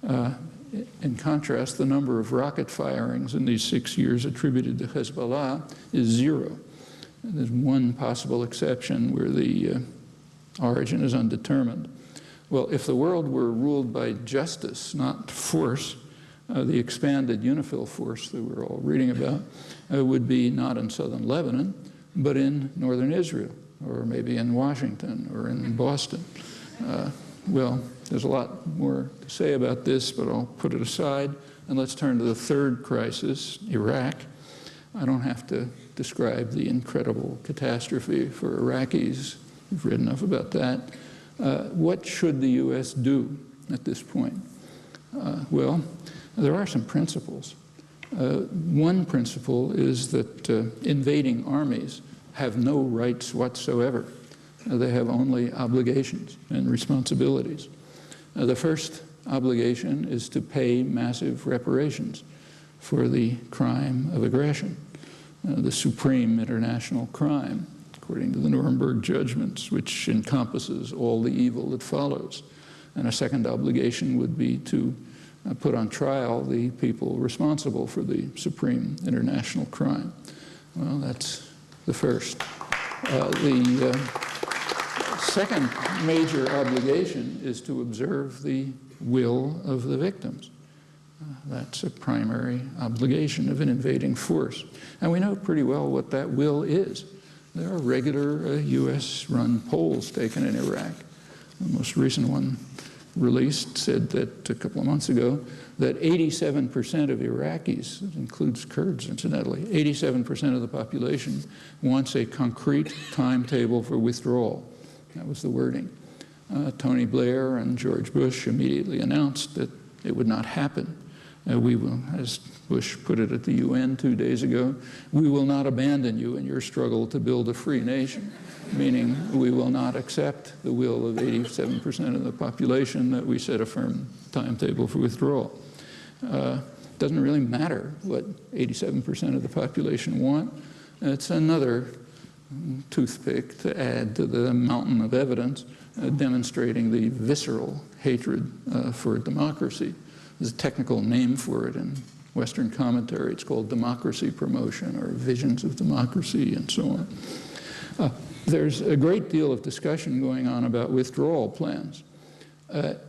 In contrast, the number of rocket firings in these 6 years attributed to Hezbollah is 0. And there's one possible exception where the origin is undetermined. Well, if the world were ruled by justice, not force, the expanded UNIFIL force that we're all reading about would be not in southern Lebanon, but in northern Israel, or maybe in Washington or in Boston. Well, there's a lot more to say about this, but I'll put it aside, and let's turn to the third crisis, Iraq. I don't have to describe the incredible catastrophe for Iraqis. You've read enough about that. What should the U.S. do at this point? Well, there are some principles. One principle is that invading armies have no rights whatsoever. They have only obligations and responsibilities. The first obligation is to pay massive reparations for the crime of aggression, the supreme international crime, according to the Nuremberg judgments, which encompasses all the evil that follows. And a second obligation would be to put on trial the people responsible for the supreme international crime. Well, that's the first. The second major obligation is to observe the will of the victims. That's a primary obligation of an invading force. And we know pretty well what that will is. There are regular US-run polls taken in Iraq. The most recent one released said that a couple of months ago that 87% of Iraqis, that includes Kurds incidentally, 87% of the population wants a concrete timetable for withdrawal. That was the wording. Tony Blair and George Bush immediately announced that it would not happen. We will, as Bush put it at the UN 2 days ago, we will not abandon you in your struggle to build a free nation. meaning we will not accept the will of 87% of the population that we set a firm timetable for withdrawal. Doesn't really matter what 87% of the population want. It's another toothpick to add to the mountain of evidence demonstrating the visceral hatred for democracy. There's a technical name for it in Western commentary. It's called democracy promotion or visions of democracy and so on. There's a great deal of discussion going on about withdrawal plans.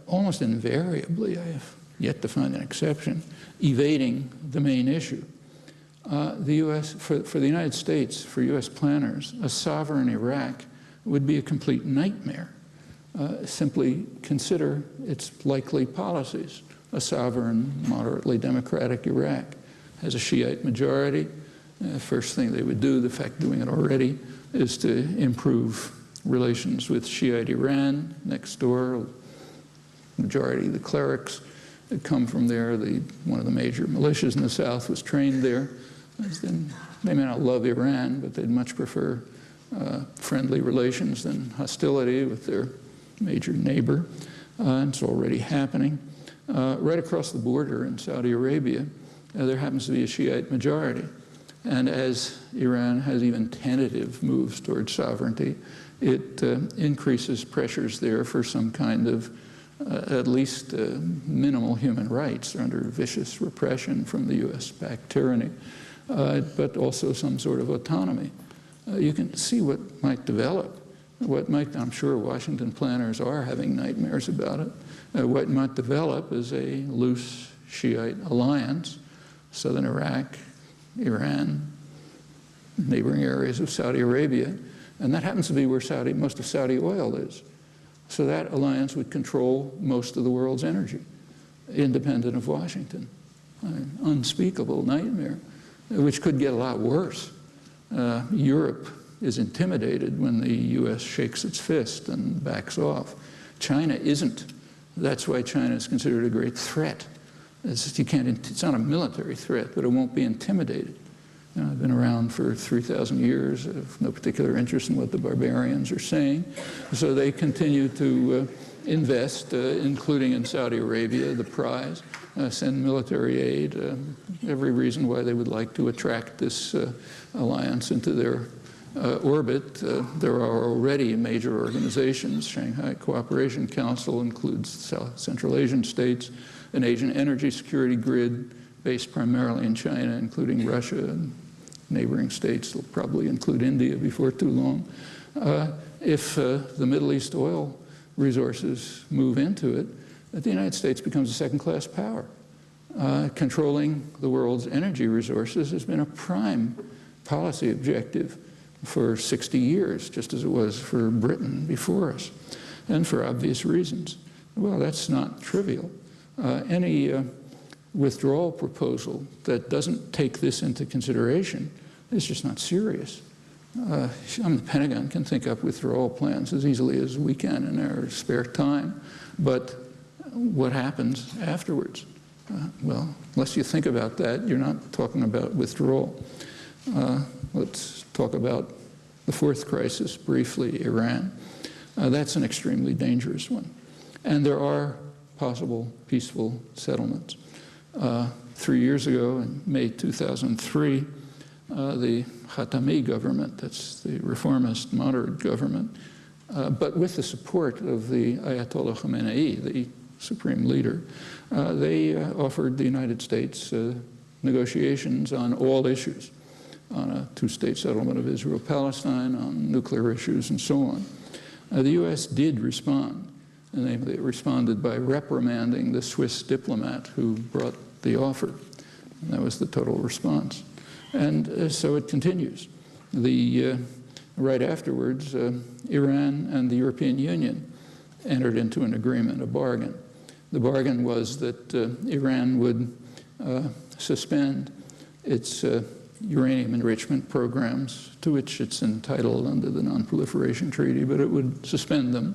Almost invariably, I have yet to find an exception, evading the main issue. The U.S., for the United States, for U.S. planners, a sovereign Iraq would be a complete nightmare. Simply consider its likely policies. A sovereign, moderately democratic Iraq has a Shiite majority. First thing they would do, the fact doing it already, is to improve relations with Shiite Iran next door. Majority of the clerics that come from there, one of the major militias in the south was trained there. They may not love Iran, but they'd much prefer friendly relations than hostility with their major neighbor. And it's already happening. Right across the border in Saudi Arabia, there happens to be a Shiite majority. And as Iran has even tentative moves towards sovereignty, it increases pressures there for some kind of at least minimal human rights. They're under vicious repression from the US-backed tyranny, but also some sort of autonomy. You can see what might develop. I'm sure Washington planners are having nightmares about it. What might develop is a loose Shiite alliance, southern Iraq, Iran, neighboring areas of Saudi Arabia, and that happens to be where most of Saudi oil is. So that alliance would control most of the world's energy, independent of Washington. An unspeakable nightmare, which could get a lot worse. Europe is intimidated when the US shakes its fist and backs off. China isn't. That's why China is considered a great threat. It's not a military threat, but it won't be intimidated. I've been around for 3,000 years. I have no particular interest in what the barbarians are saying. So they continue to invest, including in Saudi Arabia, the prize, send military aid, every reason why they would like to attract this alliance into their orbit. There are already major organizations. Shanghai Cooperation Council includes Central Asian states, an Asian energy security grid based primarily in China, including Russia and neighboring states. They'll probably include India before too long. If the Middle East oil resources move into it, the United States becomes a second-class power. Controlling the world's energy resources has been a prime policy objective for 60 years, just as it was for Britain before us, and for obvious reasons. Well, that's not trivial. Any withdrawal proposal that doesn't take this into consideration is just not serious. The Pentagon can think up withdrawal plans as easily as we can in our spare time, but what happens afterwards? Well, unless you think about that, you're not talking about withdrawal. Let's talk about the fourth crisis briefly, Iran. That's an extremely dangerous one. And there are possible peaceful settlements. 3 years ago, in May 2003, the Khatami government, that's the reformist moderate government, but with the support of the Ayatollah Khamenei, the supreme leader, they offered the United States negotiations on all issues, on a two-state settlement of Israel-Palestine, on nuclear issues, and so on. The U.S. did respond, and they responded by reprimanding the Swiss diplomat who brought the offer. And that was the total response. And so it continues. Right afterwards, Iran and the European Union entered into an agreement, a bargain. The bargain was that Iran would suspend its uranium enrichment programs, to which it's entitled under the Non-Proliferation Treaty, but it would suspend them.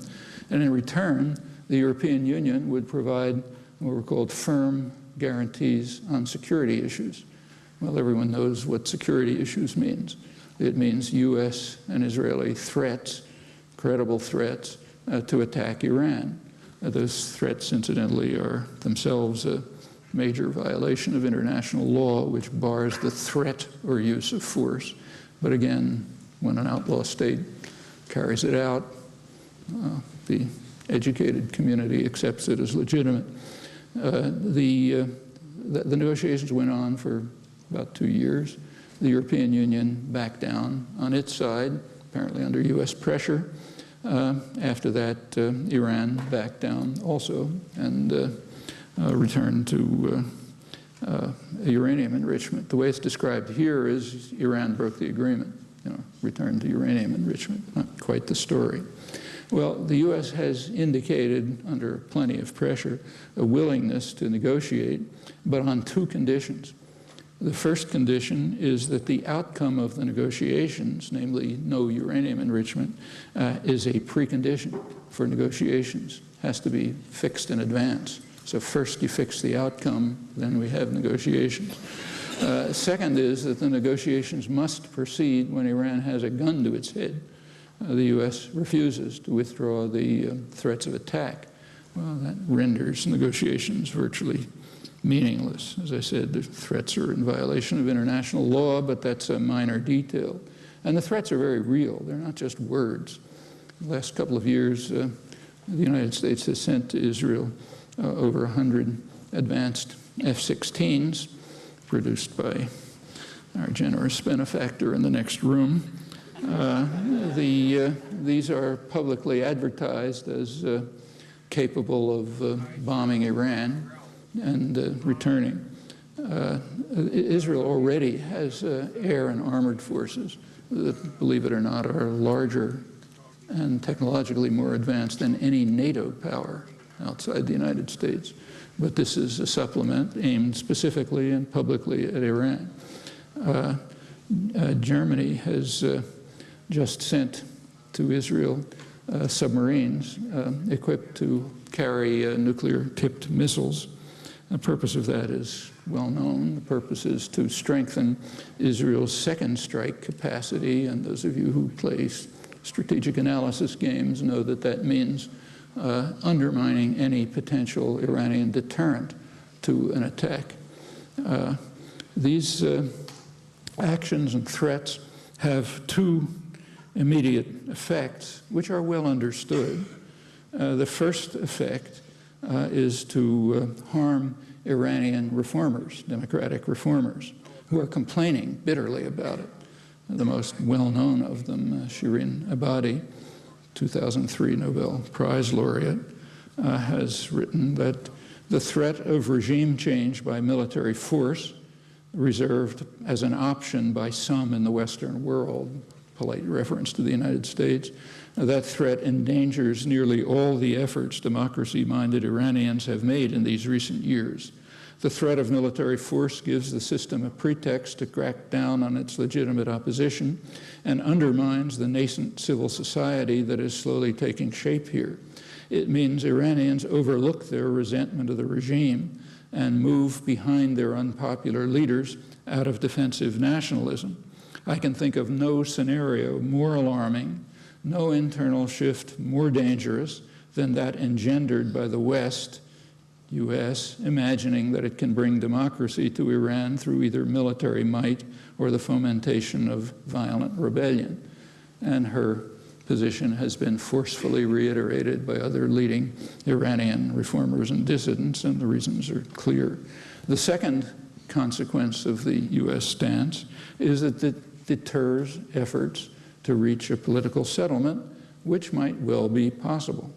And in return, the European Union would provide what were called firm guarantees on security issues. Well, everyone knows what security issues means. It means U.S. and Israeli threats, credible threats, to attack Iran. Those threats, incidentally, are themselves a major violation of international law, which bars the threat or use of force. But again, when an outlaw state carries it out, the educated community accepts it as legitimate. The negotiations went on for about 2 years. The European Union backed down on its side, apparently under U.S. pressure. After that, Iran backed down also and returned to uranium enrichment. The way it's described here is Iran broke the agreement, returned to uranium enrichment. Not quite the story. Well, the U.S. has indicated, under plenty of pressure, a willingness to negotiate, but on 2 conditions. The first condition is that the outcome of the negotiations, namely no uranium enrichment, is a precondition for negotiations. It has to be fixed in advance. So first you fix the outcome, then we have negotiations. Second is that the negotiations must proceed when Iran has a gun to its head. The U.S. refuses to withdraw the threats of attack. Well, that renders negotiations virtually meaningless. As I said, the threats are in violation of international law, but that's a minor detail. And the threats are very real. They're not just words. The last couple of years, the United States has sent to Israel over 100 advanced F-16s produced by our generous benefactor in the next room. These are publicly advertised as capable of bombing Iran and returning. Israel already has air and armored forces that, believe it or not, are larger and technologically more advanced than any NATO power outside the United States. But this is a supplement aimed specifically and publicly at Iran. Germany has just sent to Israel submarines equipped to carry nuclear-tipped missiles. The purpose of that is well known. The purpose is to strengthen Israel's second strike capacity, and those of you who play strategic analysis games know that that means undermining any potential Iranian deterrent to an attack. These actions and threats have 2 immediate effects, which are well understood. The first effect is to harm Iranian reformers, democratic reformers, who are complaining bitterly about it. The most well-known of them, Shirin Ebadi, 2003 Nobel Prize laureate, has written that the threat of regime change by military force, reserved as an option by some in the Western world, polite reference to the United States, that threat endangers nearly all the efforts democracy-minded Iranians have made in these recent years. The threat of military force gives the system a pretext to crack down on its legitimate opposition and undermines the nascent civil society that is slowly taking shape here. It means Iranians overlook their resentment of the regime and move behind their unpopular leaders out of defensive nationalism. I can think of no scenario more alarming, no internal shift more dangerous than that engendered by the West, U.S., imagining that it can bring democracy to Iran through either military might or the fomentation of violent rebellion. And her position has been forcefully reiterated by other leading Iranian reformers and dissidents, and the reasons are clear. The second consequence of the U.S. stance is that it deters efforts to reach a political settlement, which might well be possible.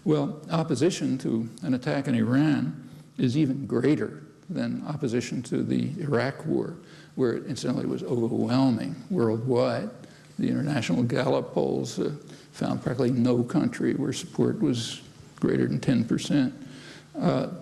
Well, opposition to an attack in Iran is even greater than opposition to the Iraq War, where it incidentally was overwhelming worldwide. The international Gallup polls found practically no country where support was greater than 10%.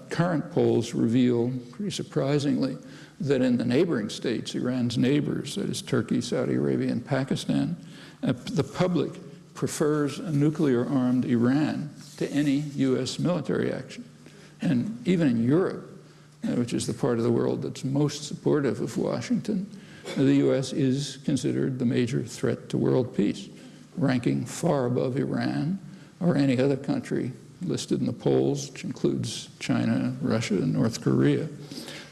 Current polls reveal, pretty surprisingly, that in the neighboring states, Iran's neighbors, that is Turkey, Saudi Arabia, and Pakistan, the public prefers a nuclear-armed Iran to any U.S. military action. And even in Europe, which is the part of the world that's most supportive of Washington, the U.S. is considered the major threat to world peace, ranking far above Iran or any other country listed in the polls, which includes China, Russia, and North Korea.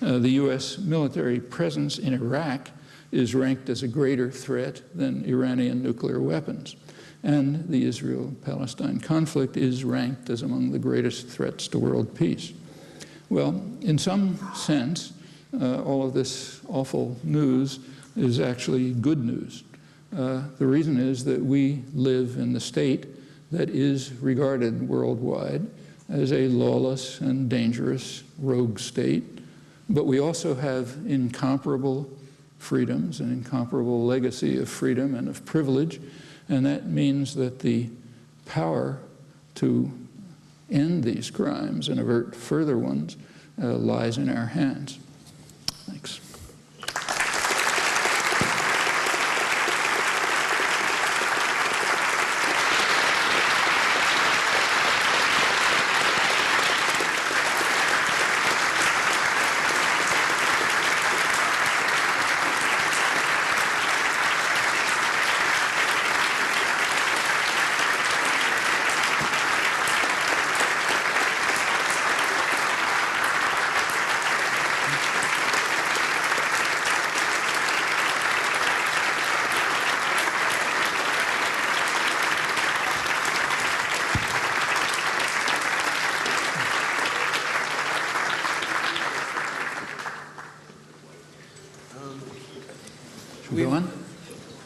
The U.S. military presence in Iraq is ranked as a greater threat than Iranian nuclear weapons. And the Israel-Palestine conflict is ranked as among the greatest threats to world peace. Well, in some sense, all of this awful news is actually good news. The reason is that we live in the state that is regarded worldwide as a lawless and dangerous rogue state, but we also have incomparable freedoms, an incomparable legacy of freedom and of privilege, and that means that the power to end these crimes and avert further ones lies in our hands. Thanks.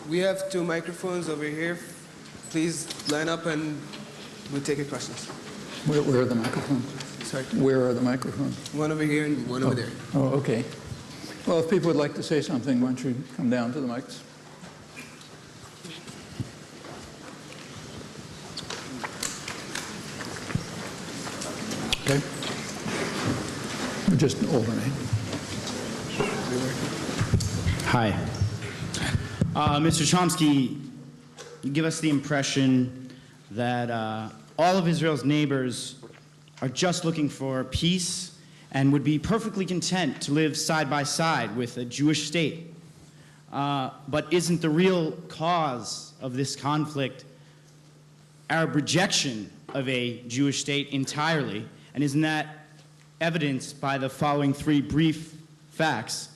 We have 2 microphones over here. Please line up and we'll take your questions. Where are the microphones? Sorry? Where are the microphones? One over here and one over there. Oh, okay. Well, if people would like to say something, why don't you come down to the mics? Okay. Just alternate. Hi. Mr. Chomsky, you give us the impression that all of Israel's neighbors are just looking for peace and would be perfectly content to live side by side with a Jewish state. But isn't the real cause of this conflict Arab rejection of a Jewish state entirely? And isn't that evidenced by the following 3 brief facts?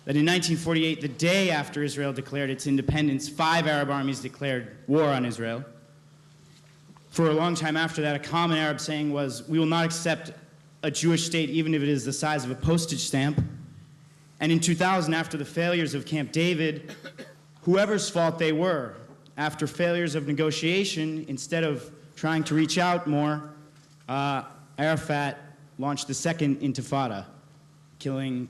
That in 1948, the day after Israel declared its independence, 5 Arab armies declared war on Israel. For a long time after that, a common Arab saying was, "We will not accept a Jewish state even if it is the size of a postage stamp." And in 2000, after the failures of Camp David, whoever's fault they were, after failures of negotiation, instead of trying to reach out more, Arafat launched the second intifada, killing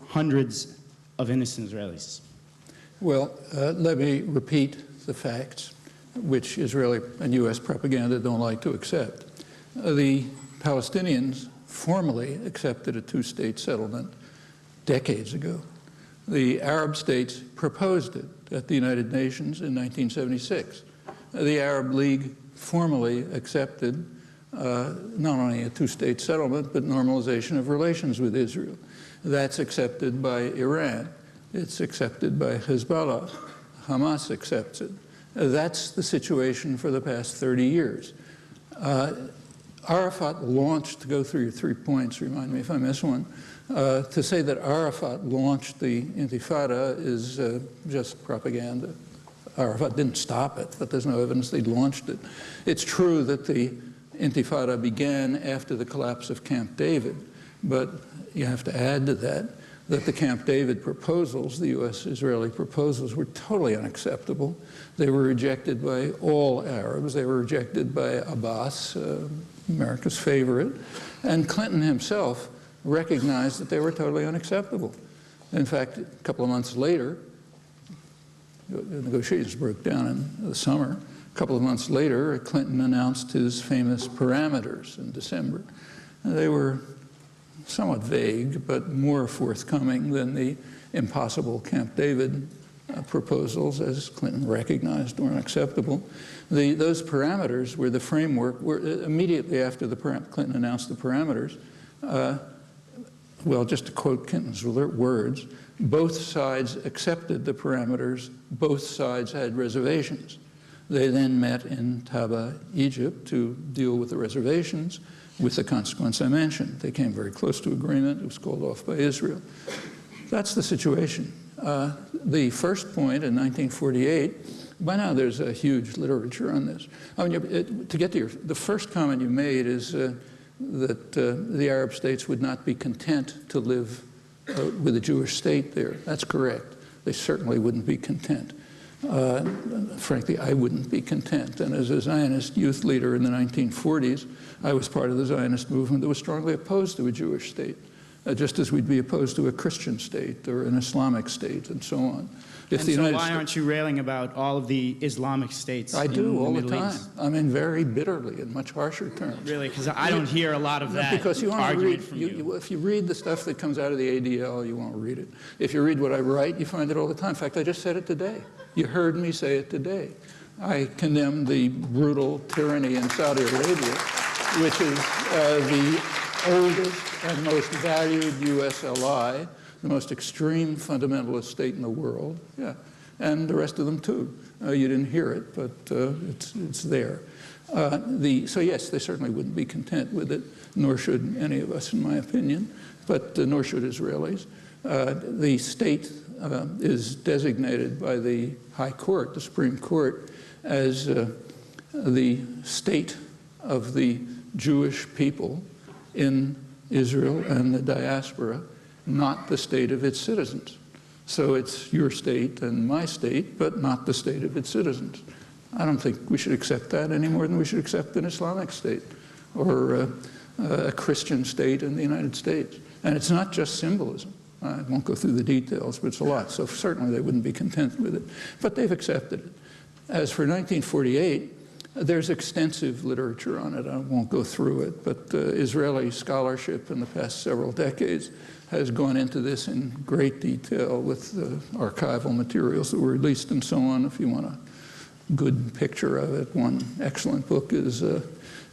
hundreds of innocent Israelis. Well, let me repeat the facts, which Israeli and U.S. propaganda don't like to accept. The Palestinians formally accepted a 2-state settlement decades ago. The Arab states proposed it at the United Nations in 1976. The Arab League formally accepted not only a 2-state settlement, but normalization of relations with Israel. That's accepted by Iran. It's accepted by Hezbollah. Hamas accepts it. That's the situation for the past 30 years. Arafat launched, to go through your 3 points, remind me if I miss one, to say that Arafat launched the Intifada is just propaganda. Arafat didn't stop it, but there's no evidence they launched it. It's true that the Intifada began after the collapse of Camp David, but you have to add to that that the Camp David proposals, the U.S.-Israeli proposals, were totally unacceptable. They were rejected by all Arabs. They were rejected by Abbas, America's favorite, and Clinton himself recognized that they were totally unacceptable. In fact, a couple of months later, the negotiations broke down in the summer. A couple of months later, Clinton announced his famous parameters in December. They were somewhat vague, but more forthcoming than the impossible Camp David proposals, as Clinton recognized were unacceptable. Those parameters were the framework, immediately after Clinton announced the parameters, well, just to quote Clinton's words, Both sides accepted the parameters. Both sides had reservations. They then met in Taba, Egypt, to deal with the reservations with the consequence I mentioned. They came very close to agreement. It was called off by Israel. That's the situation. The first point in 1948, by now there's a huge literature on this. I mean, to get to the first comment you made is that the Arab states would not be content to live with a Jewish state there. That's correct. They certainly wouldn't be content. Frankly, I wouldn't be content. And as a Zionist youth leader in the 1940s, I was part of the Zionist movement that was strongly opposed to a Jewish state, just as we'd be opposed to a Christian state or an Islamic state and so on. And so why aren't you railing about all of the Islamic states? I do all the time. East? I mean, very bitterly, in much harsher terms. Really? Because I don't hear a lot of that because you argument from you. If you read the stuff that comes out of the ADL, you won't read it. If you read what I write, you find it all the time. In fact, I just said it today. You heard me say it today. I condemn the brutal tyranny in Saudi Arabia, which is the oldest and most valued U.S. ally, the most extreme fundamentalist state in the world, yeah, and the rest of them too. You didn't hear it, but it's there. So yes, they certainly wouldn't be content with it, nor should any of us, in my opinion, but nor should Israelis. The state is designated by the High Court, the Supreme Court, as the state of the Jewish people in Israel and the diaspora, not the state of its citizens. So it's your state and my state, but not the state of its citizens. I don't think we should accept that any more than we should accept an Islamic state or a Christian state in the United States. And it's not just symbolism. I won't go through the details, but it's a lot. So certainly they wouldn't be content with it. But they've accepted it. As for 1948, there's extensive literature on it. I won't go through it, but Israeli scholarship in the past several decades has gone into this in great detail with archival materials that were released and so on. If you want a good picture of it, one excellent book is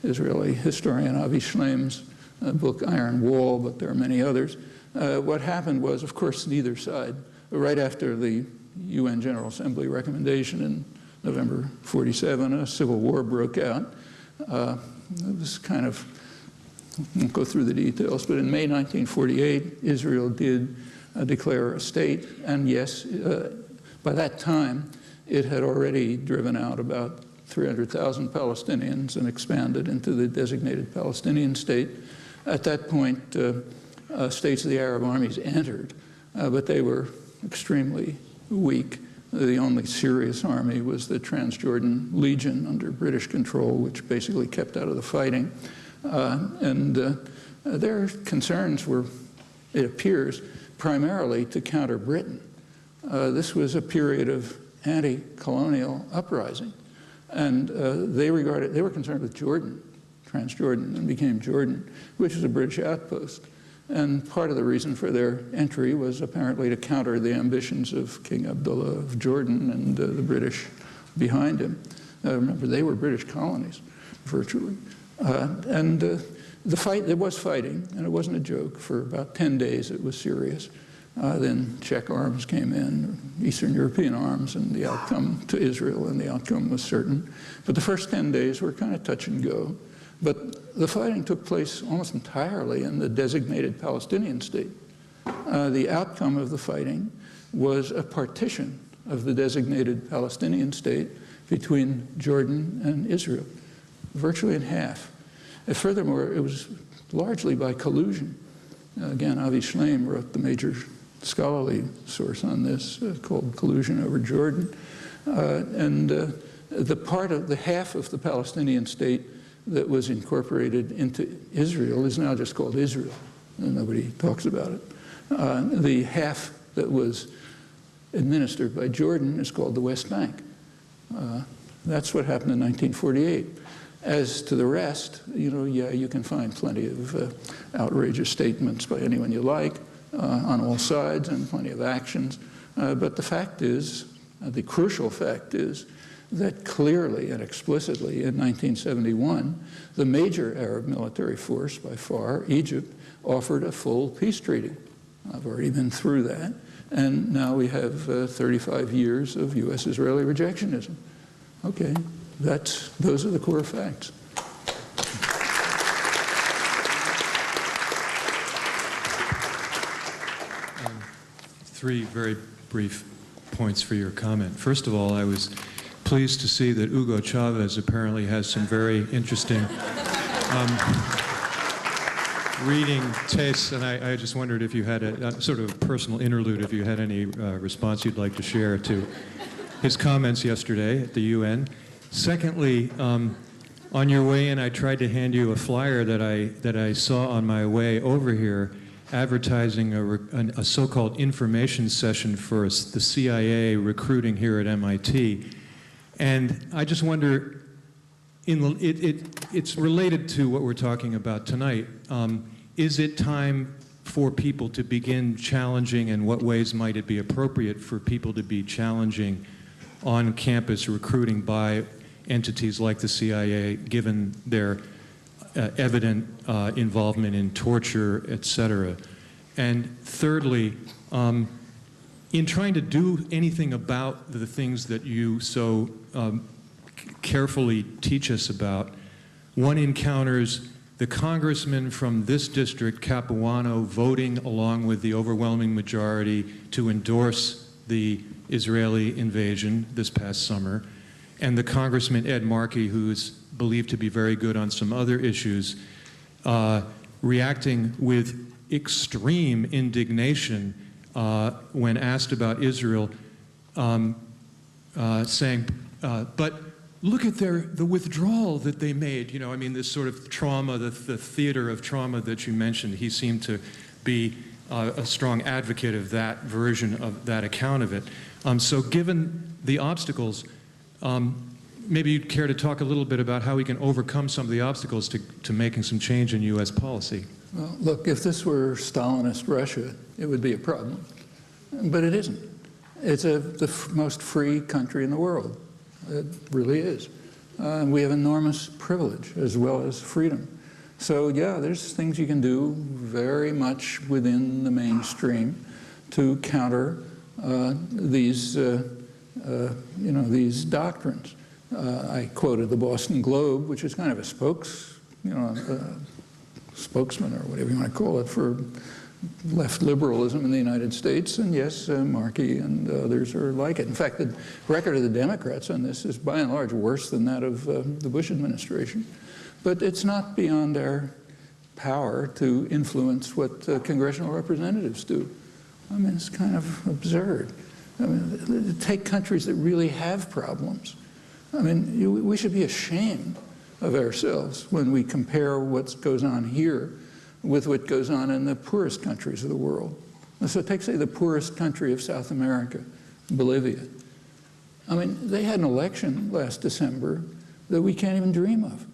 Israeli historian Avi Shleim's book Iron Wall, but there are many others. What happened was, of course, neither side, right after the UN General Assembly recommendation in November 47, a civil war broke out. It was kind of, I won't go through the details, but in May 1948, Israel did declare a state, and yes, by that time, it had already driven out about 300,000 Palestinians and expanded into the designated Palestinian state. At that point, states of the Arab armies entered, but they were extremely weak. The only serious army was the Transjordan Legion under British control, which basically kept out of the fighting. Their concerns were, it appears, primarily to counter Britain. This was a period of anti-colonial uprising, and they were concerned with Jordan, Transjordan, and became Jordan, which is a British outpost. And part of the reason for their entry was apparently to counter the ambitions of King Abdullah of Jordan and the British behind him. Remember, they were British colonies, virtually. There was fighting, and it wasn't a joke. For about 10 days, it was serious. Then Czech arms came in, Eastern European arms, and the outcome to Israel, and the outcome was certain. But the first 10 days were kind of touch and go. But the fighting took place almost entirely in the designated Palestinian state. The outcome of the fighting was a partition of the designated Palestinian state between Jordan and Israel, virtually in half. And furthermore, it was largely by collusion. Again, Avi Shleim wrote the major scholarly source on this called Collusion Over Jordan. The half of the Palestinian state that was incorporated into Israel is now just called Israel, and nobody talks about it. The half that was administered by Jordan is called the West Bank. That's what happened in 1948. As to the rest, you can find plenty of outrageous statements by anyone you like on all sides, and plenty of actions. But the fact is, the crucial fact is, that clearly and explicitly in 1971, the major Arab military force by far, Egypt, offered a full peace treaty. I've already been through that. And now we have 35 years of U.S.-Israeli rejectionism. Okay, those are the core facts. Three very brief points for your comment. First of all, I was pleased to see that Hugo Chavez apparently has some very interesting reading tastes, and I just wondered if you had a sort of personal interlude, if you had any response you'd like to share to his comments yesterday at the UN. Secondly, on your way in, I tried to hand you a flyer that I saw on my way over here, advertising a so-called information session for the CIA recruiting here at MIT. And I just wonder, it's related to what we're talking about tonight. Is it time for people to begin challenging, and what ways might it be appropriate for people to be challenging on-campus recruiting by entities like the CIA, given their evident involvement in torture, etc.? And thirdly, in trying to do anything about the things that you so carefully teach us about, one encounters the congressman from this district, Capuano, voting along with the overwhelming majority to endorse the Israeli invasion this past summer, and the Congressman Ed Markey, who is believed to be very good on some other issues, reacting with extreme indignation when asked about Israel, saying, but look at the withdrawal that they made. You know, I mean, this sort of trauma, the theater of trauma that you mentioned, he seemed to be a strong advocate of that version of that account of it. So given the obstacles, maybe you'd care to talk a little bit about how we can overcome some of the obstacles to making some change in U.S. policy. Well, look, if this were Stalinist Russia, it would be a problem. But it isn't. It's the most free country in the world. It really is. We have enormous privilege as well as freedom. So yeah, there's things you can do very much within the mainstream to counter these doctrines. I quoted the Boston Globe, which is kind of a spokesman or whatever you want to call it for left liberalism in the United States, and yes, Markey and others are like it. In fact, the record of the Democrats on this is by and large worse than that of the Bush administration. But it's not beyond our power to influence what congressional representatives do. I mean, it's kind of absurd. I mean, take countries that really have problems. I mean, we should be ashamed of ourselves when we compare what goes on here with what goes on in the poorest countries of the world. So take, say, the poorest country of South America, Bolivia. I mean, they had an election last December that we can't even dream of.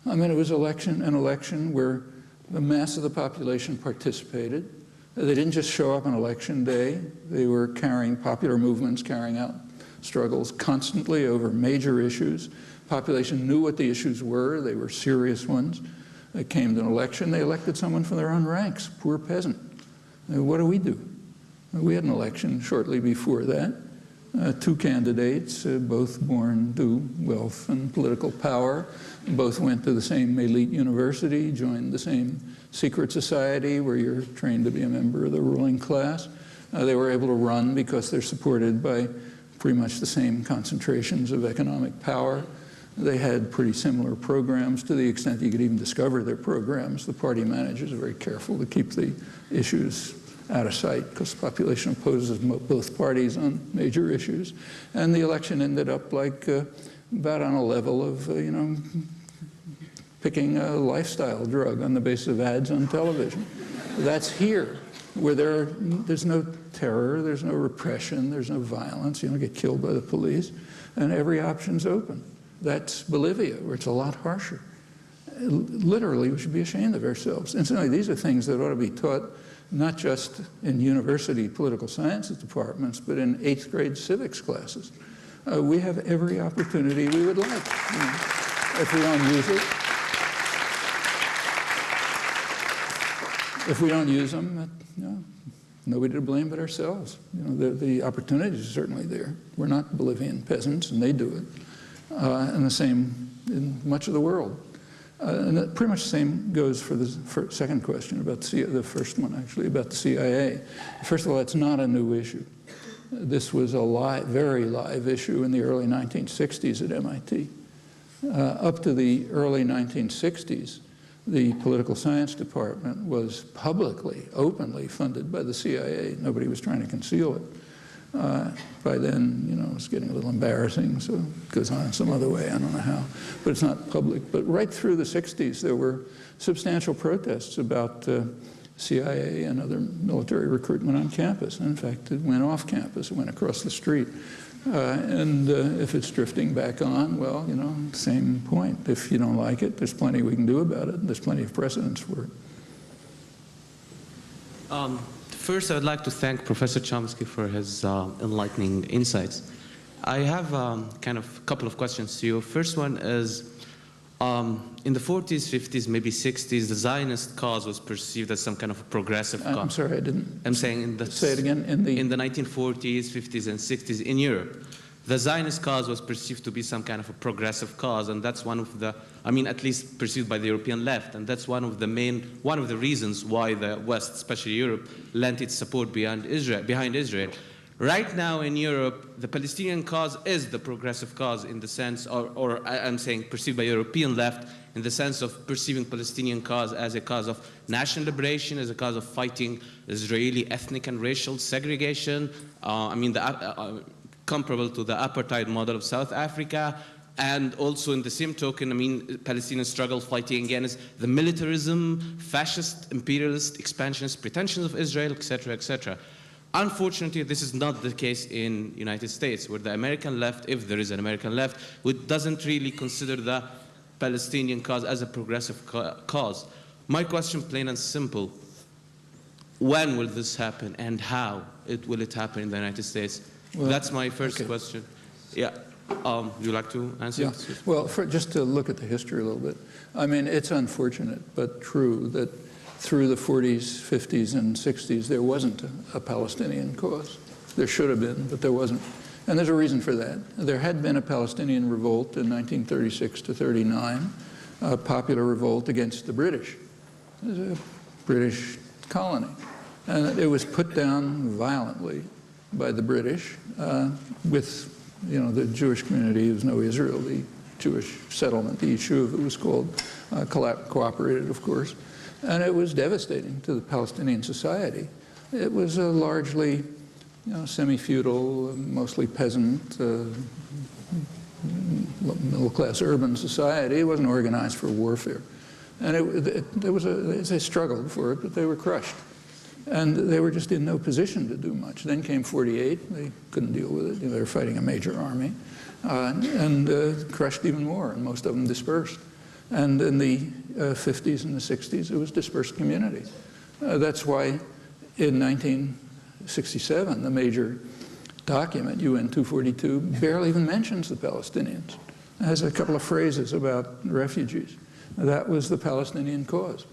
I mean, it was an election where the mass of the population participated. They didn't just show up on election day. They were carrying popular movements, carrying out struggles constantly over major issues. Population knew what the issues were. They were serious ones. They came to an election. They elected someone from their own ranks, poor peasant. What do? We had an election shortly before that. Two candidates, both born to wealth and political power. Both went to the same elite university, joined the same secret society where you're trained to be a member of the ruling class. They were able to run because they're supported by pretty much the same concentrations of economic power. They had pretty similar programs to the extent you could even discover their programs. The party managers are very careful to keep the issues out of sight because the population opposes both parties on major issues. And the election ended up like about on a level of, picking a lifestyle drug on the basis of ads on television. That's here, where there's no terror, there's no repression, there's no violence, you don't get killed by the police, and every option's open. That's Bolivia, where it's a lot harsher. Literally, we should be ashamed of ourselves. Incidentally, these are things that ought to be taught not just in university political sciences departments, but in 8th grade civics classes. We have every opportunity we would like. If we don't use it, if we don't use them, nobody to blame but ourselves. You know, the opportunities are certainly there. We're not Bolivian peasants, and they do it. And the same in much of the world. And pretty much the same goes for the second question about the first one, actually, about the CIA. First of all, it's not a new issue. This was a very live issue in the early 1960s at MIT. Up to the early 1960s, the political science department was publicly, openly funded by the CIA. Nobody was trying to conceal it. By then, you know, it's getting a little embarrassing, so it goes on some other way, I don't know how, but it's not public. But right through the 60s, there were substantial protests about CIA and other military recruitment on campus. And in fact, it went off campus, it went across the street. And if it's drifting back on, well, you know, same point. If you don't like it, there's plenty we can do about it. There's plenty of precedents for it. First, I would like to thank Professor Chomsky for his enlightening insights. I have kind of a couple of questions to you. First one is, in the 40s, 50s, maybe 60s, the Zionist cause was perceived as some kind of a progressive cause. I'm sorry, I didn't. I'm saying in the, say it again. In the 1940s, 50s, and 60s in Europe, the Zionist cause was perceived to be some kind of a progressive cause, and that's one of the, I mean, at least perceived by the European left, and that's one of the reasons why the West, especially Europe, lent its support behind Israel. Right now in Europe, the Palestinian cause is the progressive cause in the sense, or I'm saying perceived by European left, in the sense of perceiving Palestinian cause as a cause of national liberation, as a cause of fighting Israeli ethnic and racial segregation. I mean, comparable to the apartheid model of South Africa, and also in the same token, I mean, Palestinian struggle fighting against the militarism, fascist, imperialist, expansionist pretensions of Israel, etc., etc. Unfortunately, this is not the case in the United States, where the American left, if there is an American left, which doesn't really consider the Palestinian cause as a progressive cause. My question, plain and simple, when will this happen, and how will it happen in the United States? Well, that's my first question. Yeah. Would you like to answer? Yeah. Well, just to look at the history a little bit, I mean, it's unfortunate but true that through the 40s, 50s, and 60s, there wasn't a Palestinian cause. There should have been, but there wasn't. And there's a reason for that. There had been a Palestinian revolt in 1936 to 39, a popular revolt against the British. It was a British colony. And it was put down violently by the British with, you know, the Jewish community. There was no Israel, the Jewish settlement, the Yishuv, it was called, cooperated, of course. And it was devastating to the Palestinian society. It was a largely, you know, semi-feudal, mostly peasant, middle-class urban society. It wasn't organized for warfare. And they struggled for it, but they were crushed. And they were just in no position to do much. Then came 48. They couldn't deal with it. They were fighting a major army, and crushed even more, and most of them dispersed. And in the 50s and the 60s, it was dispersed community. That's why in 1967, the major document, UN 242, barely even mentions the Palestinians. It has a couple of phrases about refugees. That was the Palestinian cause.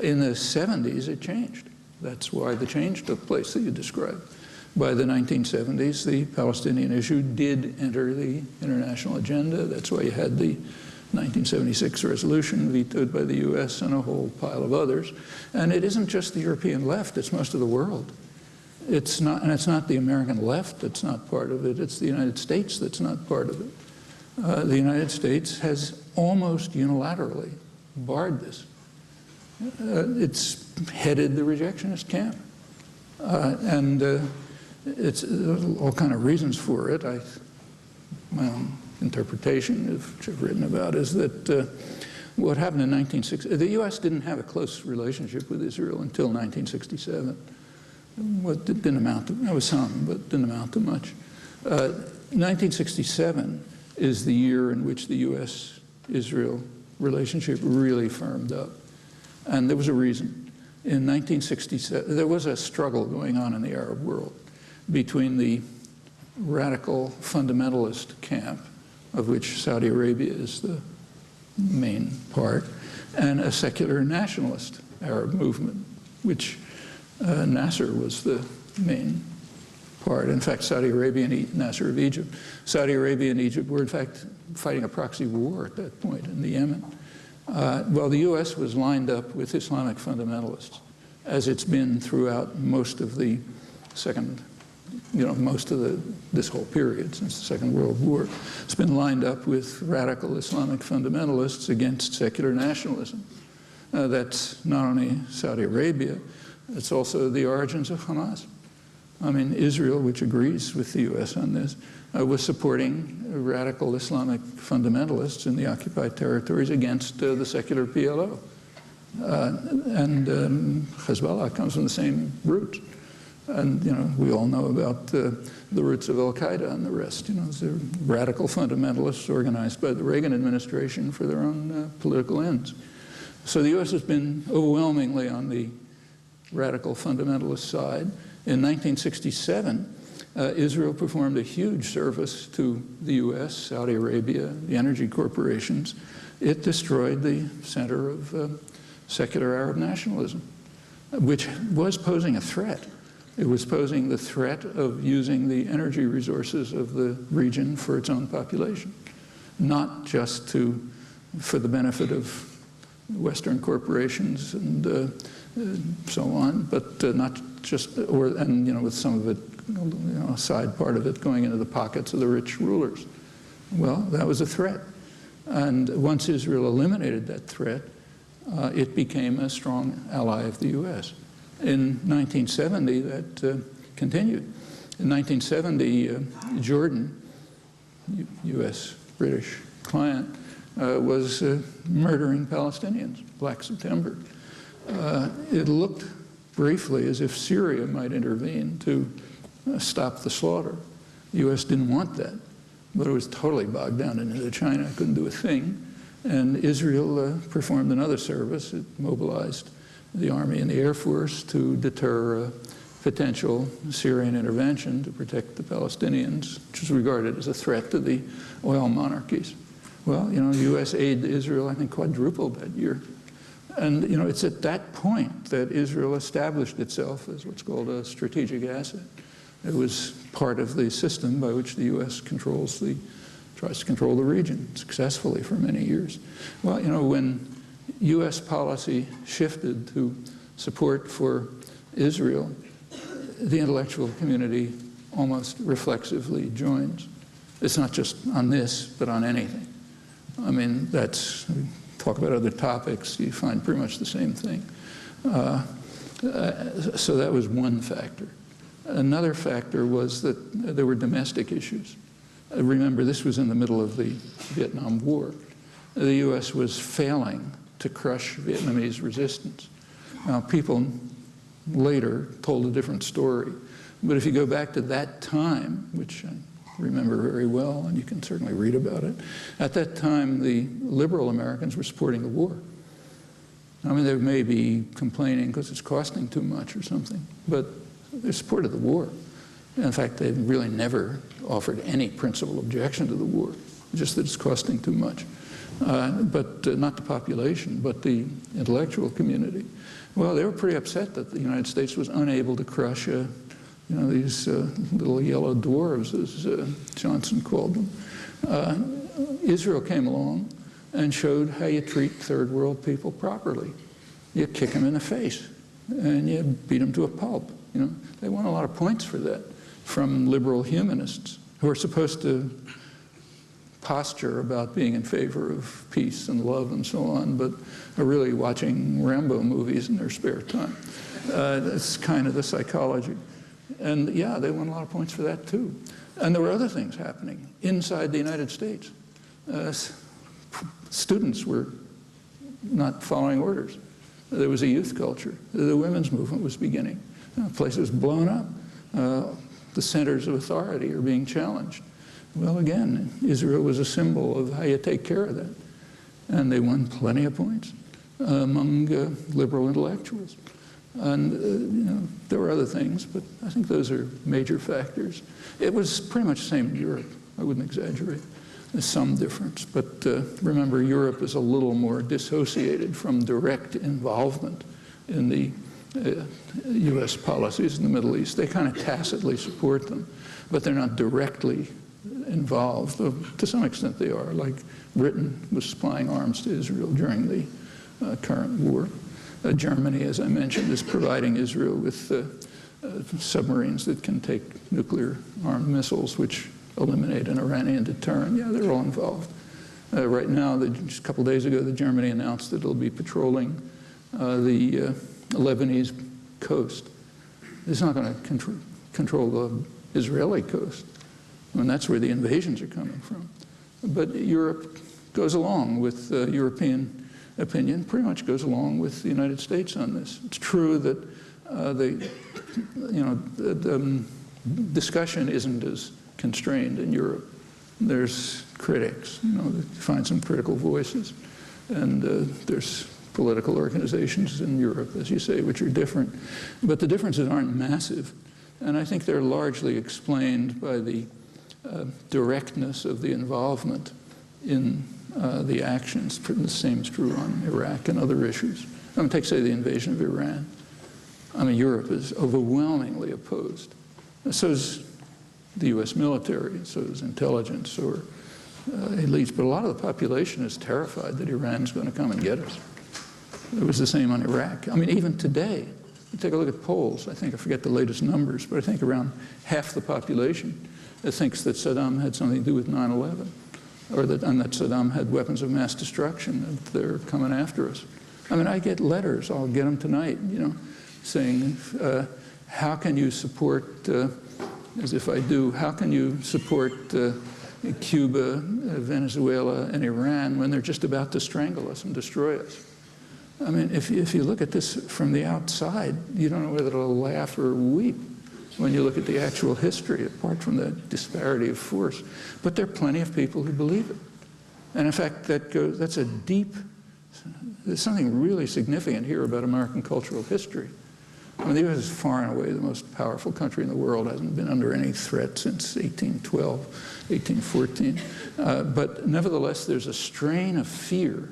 In the 70s, it changed. That's why the change took place that you described. By the 1970s, the Palestinian issue did enter the international agenda. That's why you had the 1976 resolution vetoed by the US and a whole pile of others. And it isn't just the European left, it's most of the world. It's not, and it's not the American left that's not part of it, it's the United States that's not part of it. The United States has almost unilaterally barred this. It's headed the rejectionist camp. It's all kind of reasons for it. My own interpretation, which I've written about, is that what happened in 1960, the US didn't have a close relationship with Israel until 1967. Well, it didn't amount to, there was some, but didn't amount to much. 1967 is the year in which the US-Israel relationship really firmed up. And there was a reason. In 1967, there was a struggle going on in the Arab world between the radical fundamentalist camp, of which Saudi Arabia is the main part, and a secular nationalist Arab movement, which Nasser was the main part. In fact, Saudi Arabia and Nasser of Egypt. Saudi Arabia and Egypt were, in fact, fighting a proxy war at that point in the Yemen. Well, the U.S. was lined up with Islamic fundamentalists, as it's been throughout most of the this whole period since the Second World War. It's been lined up with radical Islamic fundamentalists against secular nationalism. That's not only Saudi Arabia, it's also the origins of Hamas. I mean, Israel, which agrees with the U.S. on this, was supporting radical Islamic fundamentalists in the occupied territories against the secular PLO. And Hezbollah comes from the same roots. And, we all know about the roots of Al-Qaeda and the rest. They're radical fundamentalists organized by the Reagan administration for their own political ends. So the U.S. has been overwhelmingly on the radical fundamentalist side. In 1967, Israel performed a huge service to the U.S., Saudi Arabia, the energy corporations. It destroyed the center of secular Arab nationalism, which was posing a threat. It was posing the threat of using the energy resources of the region for its own population, not just for the benefit of Western corporations and so on, but not just, with some of it, a side part of it going into the pockets of the rich rulers. Well, that was a threat. And once Israel eliminated that threat, it became a strong ally of the U.S. In 1970, that continued. In 1970, Jordan, U.S.-British client, was murdering Palestinians, Black September. It looked briefly as if Syria might intervene to stop the slaughter. The U.S. didn't want that, but it was totally bogged down into China, couldn't do a thing. And Israel performed another service. It mobilized the Army and the Air Force to deter potential Syrian intervention to protect the Palestinians, which was regarded as a threat to the oil monarchies. Well, U.S. aid to Israel, I think, quadrupled that year. And, it's at that point that Israel established itself as what's called a strategic asset. It was part of the system by which the U.S. tries to control the region successfully for many years. Well, when U.S. policy shifted to support for Israel, the intellectual community almost reflexively joins. It's not just on this, but on anything. I mean, talk about other topics, you find pretty much the same thing. So that was one factor. Another factor was that there were domestic issues. Remember, this was in the middle of the Vietnam War. The U.S. was failing to crush Vietnamese resistance. Now, people later told a different story. But if you go back to that time, which I remember very well, and you can certainly read about it, at that time, the liberal Americans were supporting the war. I mean, they may be complaining because it's costing too much or something, but they supported the war. In fact, they really never offered any principal objection to the war, just that it's costing too much. But not the population, but the intellectual community. Well, they were pretty upset that the United States was unable to crush, these little yellow dwarves, as Johnson called them. Israel came along and showed how you treat third world people properly. You kick them in the face, and you beat them to a pulp. They won a lot of points for that from liberal humanists who are supposed to posture about being in favor of peace and love and so on, but are really watching Rambo movies in their spare time. That's kind of the psychology. And yeah, they won a lot of points for that too. And there were other things happening inside the United States. Students were not following orders. There was a youth culture. The women's movement was beginning. Places blown up. The centers of authority are being challenged. Well, again, Israel was a symbol of how you take care of that. And they won plenty of points among liberal intellectuals. And there were other things, but I think those are major factors. It was pretty much the same in Europe. I wouldn't exaggerate. There's some difference. But remember, Europe is a little more dissociated from direct involvement in the U.S. policies in the Middle East. They kind of tacitly support them, but they're not directly involved. To some extent they are, like Britain was supplying arms to Israel during the current war. Germany, as I mentioned, is providing Israel with submarines that can take nuclear-armed missiles, which eliminate an Iranian deterrent. Yeah, they're all involved. Right now, just a couple days ago, Germany announced that it'll be patrolling the Lebanese coast. It's not going to control the Israeli coast. I mean, that's where the invasions are coming from. But Europe goes along with European opinion, pretty much goes along with the United States on this. It's true that the discussion isn't as constrained in Europe. There's critics, you find some critical voices. And there's political organizations in Europe, as you say, which are different. But the differences aren't massive. And I think they're largely explained by the directness of the involvement in the actions. The same is true on Iraq and other issues. I mean, take, say, the invasion of Iran. I mean, Europe is overwhelmingly opposed. So is the U.S. military, so is intelligence or elites. But a lot of the population is terrified that Iran's going to come and get us. It was the same on Iraq. I mean, even today, you take a look at polls. I forget the latest numbers, but I think around half the population thinks that Saddam had something to do with 9/11, or that Saddam had weapons of mass destruction, and they're coming after us. I mean, I get letters. I'll get them tonight, saying, how can you support, as if I do, how can you support Cuba, Venezuela, and Iran when they're just about to strangle us and destroy us? I mean, if you look at this from the outside, you don't know whether to laugh or weep when you look at the actual history, apart from the disparity of force. But there are plenty of people who believe it. And in fact, there's something really significant here about American cultural history. I mean, the U.S. is far and away the most powerful country in the world, hasn't been under any threat since 1812, 1814. But nevertheless, there's a strain of fear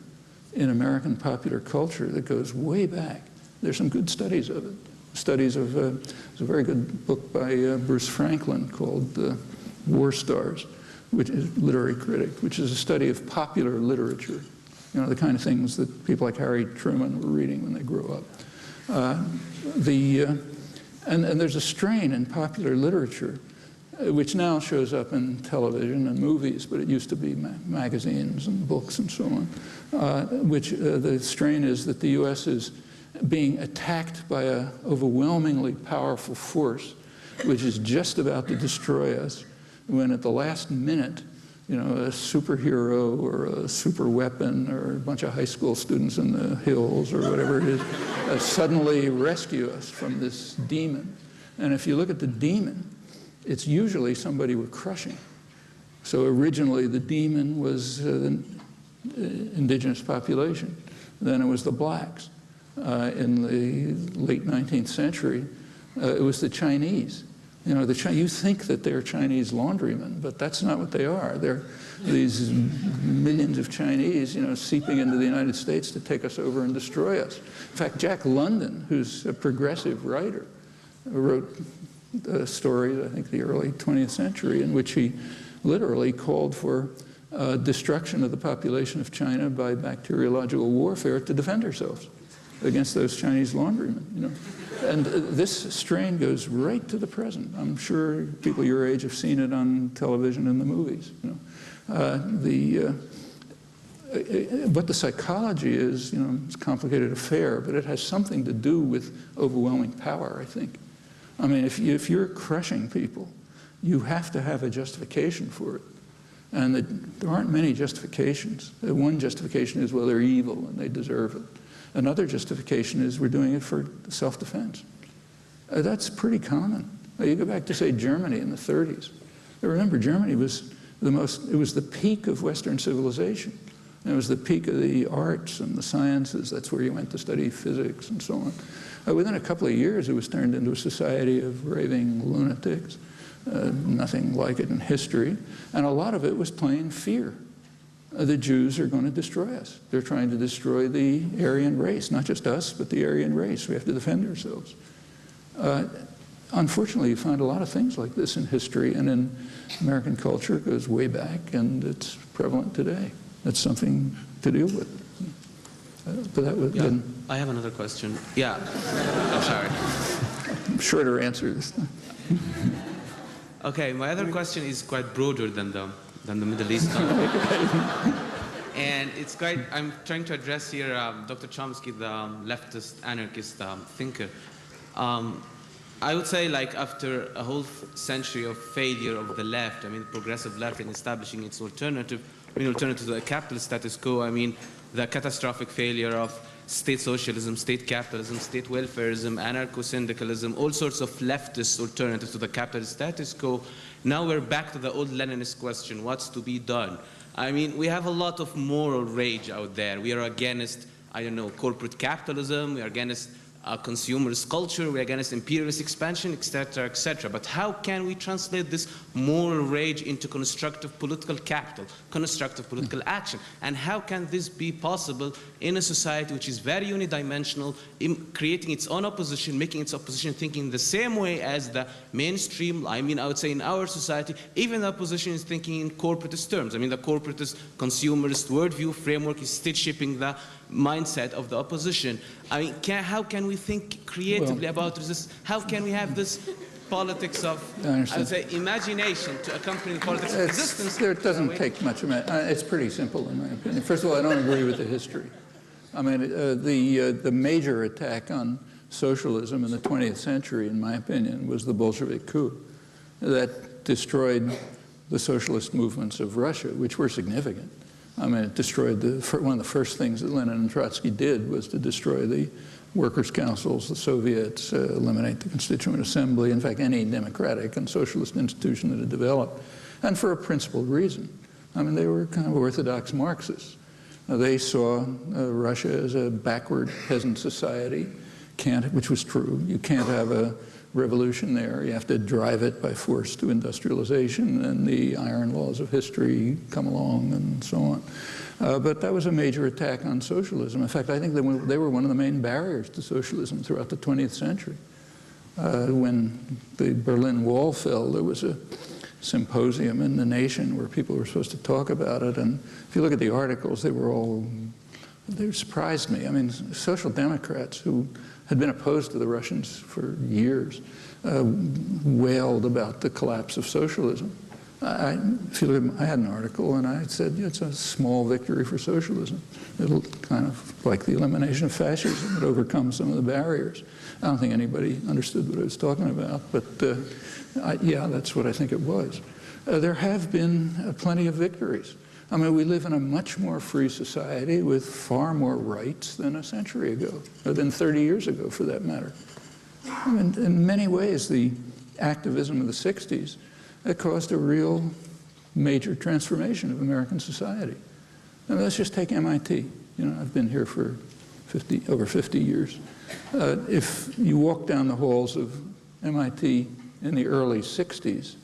in American popular culture that goes way back. There's some good studies of it. Studies of, there's a very good book by Bruce Franklin called War Stars, which is a literary critic, which is a study of popular literature. The kind of things that people like Harry Truman were reading when they grew up. And there's a strain in popular literature, which now shows up in television and movies, but it used to be magazines and books and so on, which the strain is that the U.S. is being attacked by an overwhelmingly powerful force, which is just about to destroy us, when at the last minute, a superhero or a super weapon or a bunch of high school students in the hills or whatever it is suddenly rescue us from this demon. And if you look at the demon, it's usually somebody we're crushing. So originally the demon was the indigenous population. Then it was the blacks. In the late 19th century, it was the Chinese. You think that they're Chinese laundrymen, but that's not what they are. They're these millions of Chinese, seeping into the United States to take us over and destroy us. In fact, Jack London, who's a progressive writer, wrote a story, I think the early 20th century, in which he literally called for destruction of the population of China by bacteriological warfare to defend ourselves against those Chinese laundrymen. And this strain goes right to the present. I'm sure people your age have seen it on television and the movies. What the psychology is, it's a complicated affair, but it has something to do with overwhelming power, I think. I mean, if you're crushing people, you have to have a justification for it. And there aren't many justifications. One justification is, well, they're evil and they deserve it. Another justification is we're doing it for self-defense. That's pretty common. You go back to, say, Germany in the 30s. Remember, Germany was it was the peak of Western civilization. And it was the peak of the arts and the sciences. That's where you went to study physics and so on. Within a couple of years, it was turned into a society of raving lunatics. Nothing like it in history. And a lot of it was plain fear. the Jews are going to destroy us. They're trying to destroy the Aryan race, not just us, but the Aryan race. We have to defend ourselves. Unfortunately, you find a lot of things like this in history and in American culture. It goes way back, and it's prevalent today. That's something to deal with. But that was Yeah, I have another question. Yeah, I'm sorry. Shorter answer this time. Okay, my other question is quite broader than the Middle East. And it's quite, I'm trying to address here Dr. Chomsky, the leftist anarchist thinker. I would say, like, after a whole century of failure of the left, I mean, progressive left in establishing its alternative to the capitalist status quo, I mean, the catastrophic failure of state socialism, state capitalism, state welfarism, anarcho-syndicalism, all sorts of leftist alternatives to the capitalist status quo. Now we're back to the old Leninist question, what's to be done? I mean, we have a lot of moral rage out there. We are against, I don't know, corporate capitalism, we are against consumerist culture, we're against imperialist expansion, etc., etc. But how can we translate this moral rage into constructive political capital, constructive political action? And how can this be possible in a society which is very unidimensional, creating its own opposition, making its opposition thinking the same way as the mainstream, I mean, I would say in our society, even the opposition is thinking in corporatist terms. I mean, the corporatist, consumerist worldview framework is still shaping the mindset of the opposition. I mean, how can we think creatively about this? How can we have this politics of, I would say, imagination to accompany the politics of resistance? It doesn't take much of it. It's pretty simple, in my opinion. First of all, I don't agree with the history. I mean, the major attack on socialism in the 20th century, in my opinion, was the Bolshevik coup that destroyed the socialist movements of Russia, which were significant. I mean, it destroyed one of the first things that Lenin and Trotsky did was to destroy the workers' councils, the Soviets, eliminate the Constituent Assembly, in fact, any democratic and socialist institution that had developed, and for a principled reason. I mean, they were kind of orthodox Marxists. They saw Russia as a backward peasant society, which was true. You can't have a revolution there. You have to drive it by force to industrialization, and the iron laws of history come along and so on. But that was a major attack on socialism. In fact, I think they were one of the main barriers to socialism throughout the 20th century. When the Berlin Wall fell, there was a symposium in the nation where people were supposed to talk about it, and if you look at the articles, they surprised me. I mean, social democrats who had been opposed to the Russians for years, wailed about the collapse of socialism. I had an article, and I said, yeah, it's a small victory for socialism. It'll kind of, like the elimination of fascism, it overcomes some of the barriers. I don't think anybody understood what I was talking about, but yeah, that's what I think it was. There have been plenty of victories. I mean, we live in a much more free society with far more rights than a century ago, or than 30 years ago, for that matter. I mean, in many ways, the activism of the 60s caused a real major transformation of American society. And let's just take M.I.T. You know, I've been here for over 50 years. If you walk down the halls of M.I.T. in the early 60s,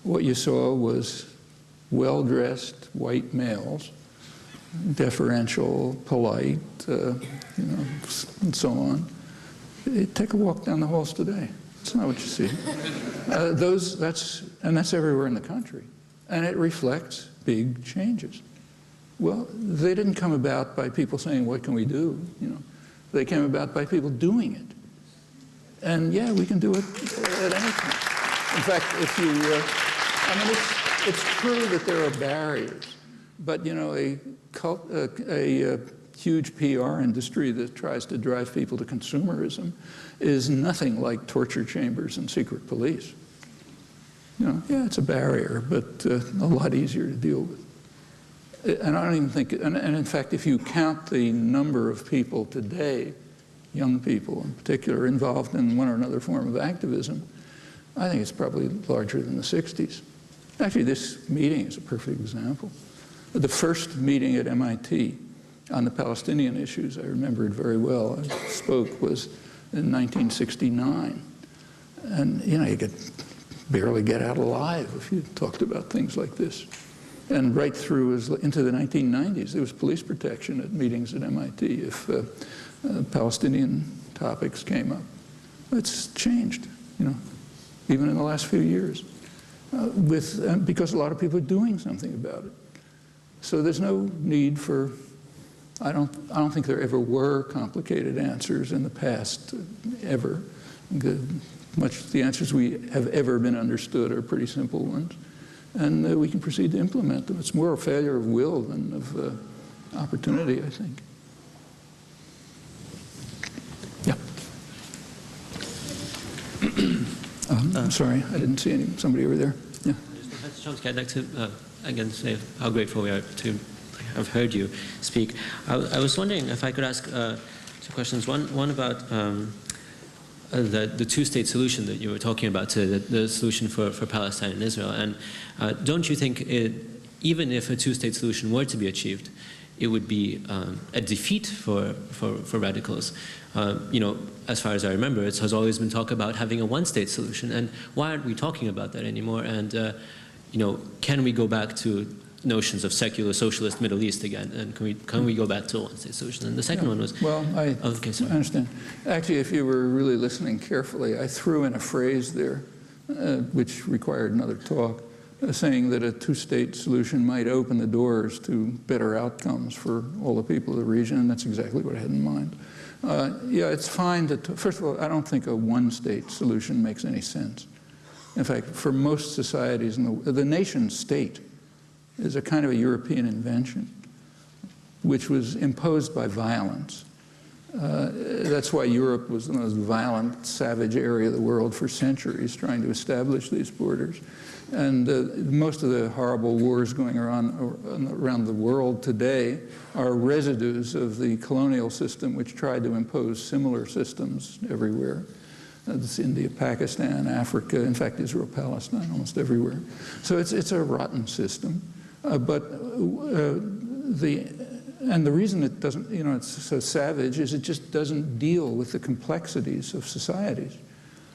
what you saw was well-dressed white males, deferential, polite, you know, and so on. Take a walk down the halls today. That's not what you see. That's everywhere in the country. And it reflects big changes. Well, they didn't come about by people saying, what can we do? You know, they came about by people doing it. And yeah, we can do it at any time. In fact, if you, I mean, it's true that there are barriers, but you know, a huge PR industry that tries to drive people to consumerism is nothing like torture chambers and secret police. You know, yeah, it's a barrier, but a lot easier to deal with. And I don't even think, and in fact, if you count the number of people today, young people in particular, involved in one or another form of activism, I think it's probably larger than the 60s. Actually, this meeting is a perfect example. The first meeting at MIT on the Palestinian issues, I remember it very well, I spoke, was in 1969. And, you know, you could barely get out alive if you talked about things like this. And right through into the 1990s, there was police protection at meetings at MIT if Palestinian topics came up. It's changed, even in the last few years, because a lot of people are doing something about it. So there's no need for, I don't think there ever were complicated answers in the past, ever. The answers we have ever been understood are pretty simple ones. And we can proceed to implement them. It's more a failure of will than of opportunity, I think. Yeah. I'm sorry, I didn't see somebody over there. Yeah. Professor Chomsky, I'd like to again say how grateful we are to have heard you speak. I was wondering if I could ask two questions. One about the two-state solution that you were talking about, the solution for Palestine and Israel. And don't you think even if a two-state solution were to be achieved, it would be a defeat for radicals? As far as I remember, it has always been talk about having a one-state solution. And why aren't we talking about that anymore? And can we go back to notions of secular socialist Middle East again, and can we go back to a one-state solution? And the second one was... Well, I understand. Actually, if you were really listening carefully, I threw in a phrase there, which required another talk, saying that a two-state solution might open the doors to better outcomes for all the people of the region, and that's exactly what I had in mind. Yeah, it's fine to... First of all, I don't think a one-state solution makes any sense. In fact, for most societies, the nation-state is a kind of a European invention, which was imposed by violence. That's why Europe was the most violent, savage area of the world for centuries, trying to establish these borders. And most of the horrible wars going around the world today are residues of the colonial system, which tried to impose similar systems everywhere. It's India, Pakistan, Africa, in fact, Israel, Palestine, almost everywhere. So it's a rotten system. But the reason it doesn't, it's so savage is it just doesn't deal with the complexities of societies.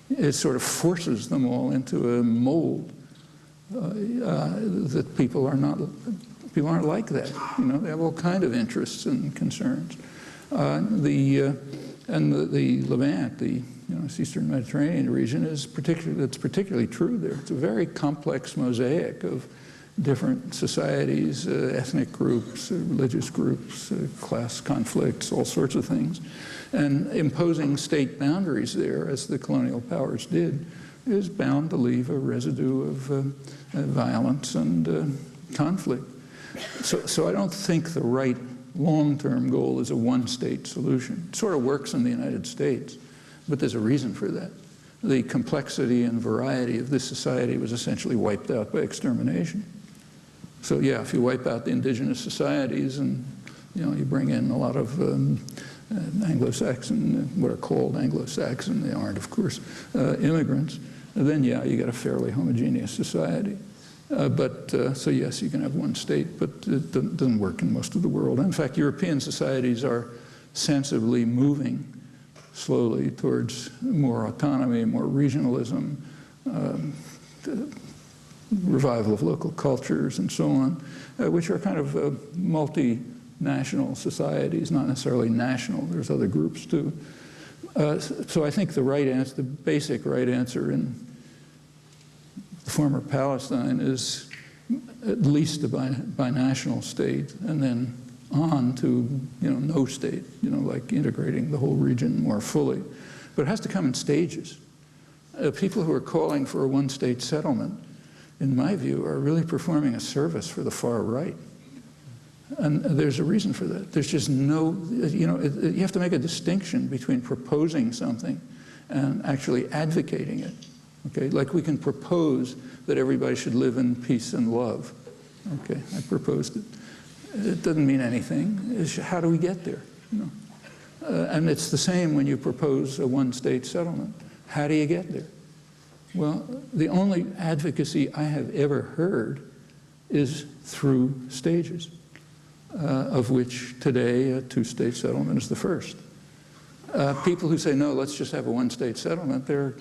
It sort of forces them all into a mold that people aren't like that. They have all kind of interests and concerns. The Levant, the Eastern Mediterranean region, that's particularly true there. It's a very complex mosaic of different societies, ethnic groups, religious groups, class conflicts, all sorts of things. And imposing state boundaries there, as the colonial powers did, is bound to leave a residue of violence and conflict. So I don't think the right long-term goal is a one-state solution. It sort of works in the United States, but there's a reason for that. The complexity and variety of this society was essentially wiped out by extermination. So yeah, if you wipe out the indigenous societies and you bring in a lot of Anglo-Saxon, what are called Anglo-Saxon, they aren't, of course, immigrants, then yeah, you get a fairly homogeneous society. So yes, you can have one state, but it doesn't work in most of the world. In fact, European societies are sensibly moving slowly towards more autonomy, more regionalism, revival of local cultures and so on, which are kind of multinational societies, not necessarily national. There's other groups too. So I think the basic right answer in the former Palestine is at least a binational state, and then on to no state, like integrating the whole region more fully. But it has to come in stages. People who are calling for a one-state settlement, in my view, are really performing a service for the far right. And there's a reason for that. There's just no, you have to make a distinction between proposing something and actually advocating it. Okay, like we can propose that everybody should live in peace and love. Okay, I proposed it. It doesn't mean anything. It's how do we get there? And it's the same when you propose a one-state settlement. How do you get there? Well, the only advocacy I have ever heard is through stages, of which today a two-state settlement is the first. People who say, no, let's just have a one-state settlement, they're